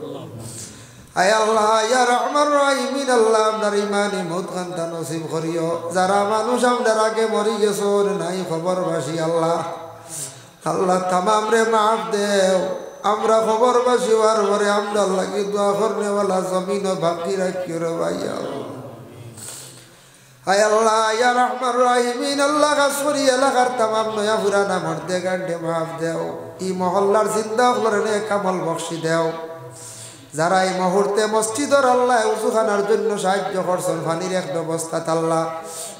আয় আল্লাহ ইয়া রাহমান রাহিমিন আল্লাহ আপনার ইমানি মৌত কান্দা নসিব করিও যারা মানুষ আপনার আগে মরি গেছো নাই খবর বাসি আল্লাহ আল্লাহ তামাম রে মাফ দেও আমরা খবর বাসি হওয়ার পরে আমরা লাগি দোয়া করনেওয়ালা জমিন বাকি রাখি রে ভাই আয় আল্লাহ ইয়া রাহমান রাহিমিন আল্লাহ কাসরি এলাকার তামাম নয়া পুরানা মর্দে গান্ডে মাফ দেও ই মহল্লার জিন্দা হলরে কামল বখশি দেও যারা এই মুহূর্তে মসজিদর আল্লাহ উজুখানার জন্য সাহায্য করছেন পানির এক ব্যবস্থা আল্লাহ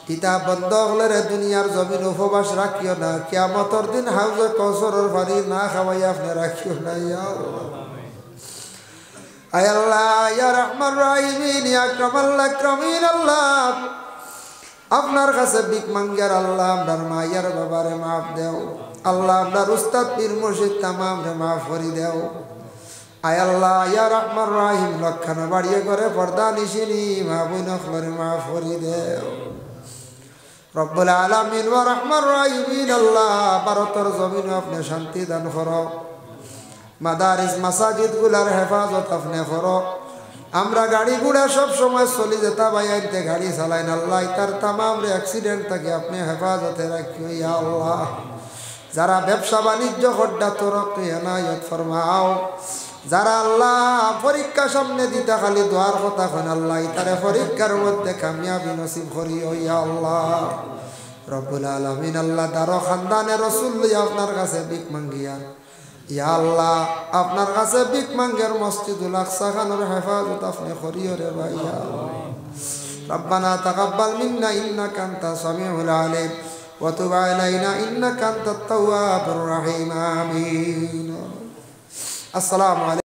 কিতাব বন্ধ হলে দুনিয়ার জমিন উপবাস রাখিও না কিয়ামতের দিন হাউজে কৌসরের পানি না খাওয়াই আপনি রাখিও না ইয়া আল্লাহ আয় আল্লাহ ইয়া রাহমান রাহিমিন ইয়া আকরামাল আকরামিন আল্লাহ আপনার কাছে ভিক মাঙ্গার আল্লাহ আপনার মায়ের বাবারে মাফ দেও আল্লাহ আপনার উস্তাদ পীর মুর্শিদ তামাম রে মাফ করি দেও আয় আল্লাহ ইয়া রহমান রাহিম লক্ষণ বাড়িয়ে করে পর্দা নিশিনি মা বোন ফলরে মাফ করি দেও রব্বুল আলামিন ওয়া রহমান রাহিমিন আল্লাহ ভারতের জমিন আপনি শান্তি দান করো মাদারিস মাসাজিদ গুলার হেফাজত আপনি করো আমরা গাড়ি ঘোড়া সব সময় চলি যেতা বাইতে গাড়ি চালাইন আল্লাহ তার তামাম রে অ্যাক্সিডেন্ট থেকে আপনি হেফাজতে রাখিও ইয়া আল্লাহ যারা ব্যবসা বাণিজ্য হড্ডা তরফ এনায়ত ফরমাও যারা আল্লাহ পরীক্ষা সামনে দিতে খালি দোয়ার কথা কোন আল্লাহ তারে পরীক্ষার মধ্যে কামিয়াবি নসিব করিও ইয়া আল্লাহ রব্বুল আলামিন আল্লাহ দারো খানদানে রাসূল আপনার কাছে ভিক মাঙ্গিয়া ইয়া আল্লাহ আপনার কাছে ভিক মাঙ্গের মসজিদুল আকসা খানের হেফাজত আপনি করিও রে ভাই ইয়া আল্লাহ রব্বানা তাকাব্বাল মিন্না ইন্নাকা আনতাস সামিউল আলিম ওয়া তুব আলাইনা ইন্নাকা আনতাত তাওয়াবুর রহিম আমিন আসসালামু আলাইকুম।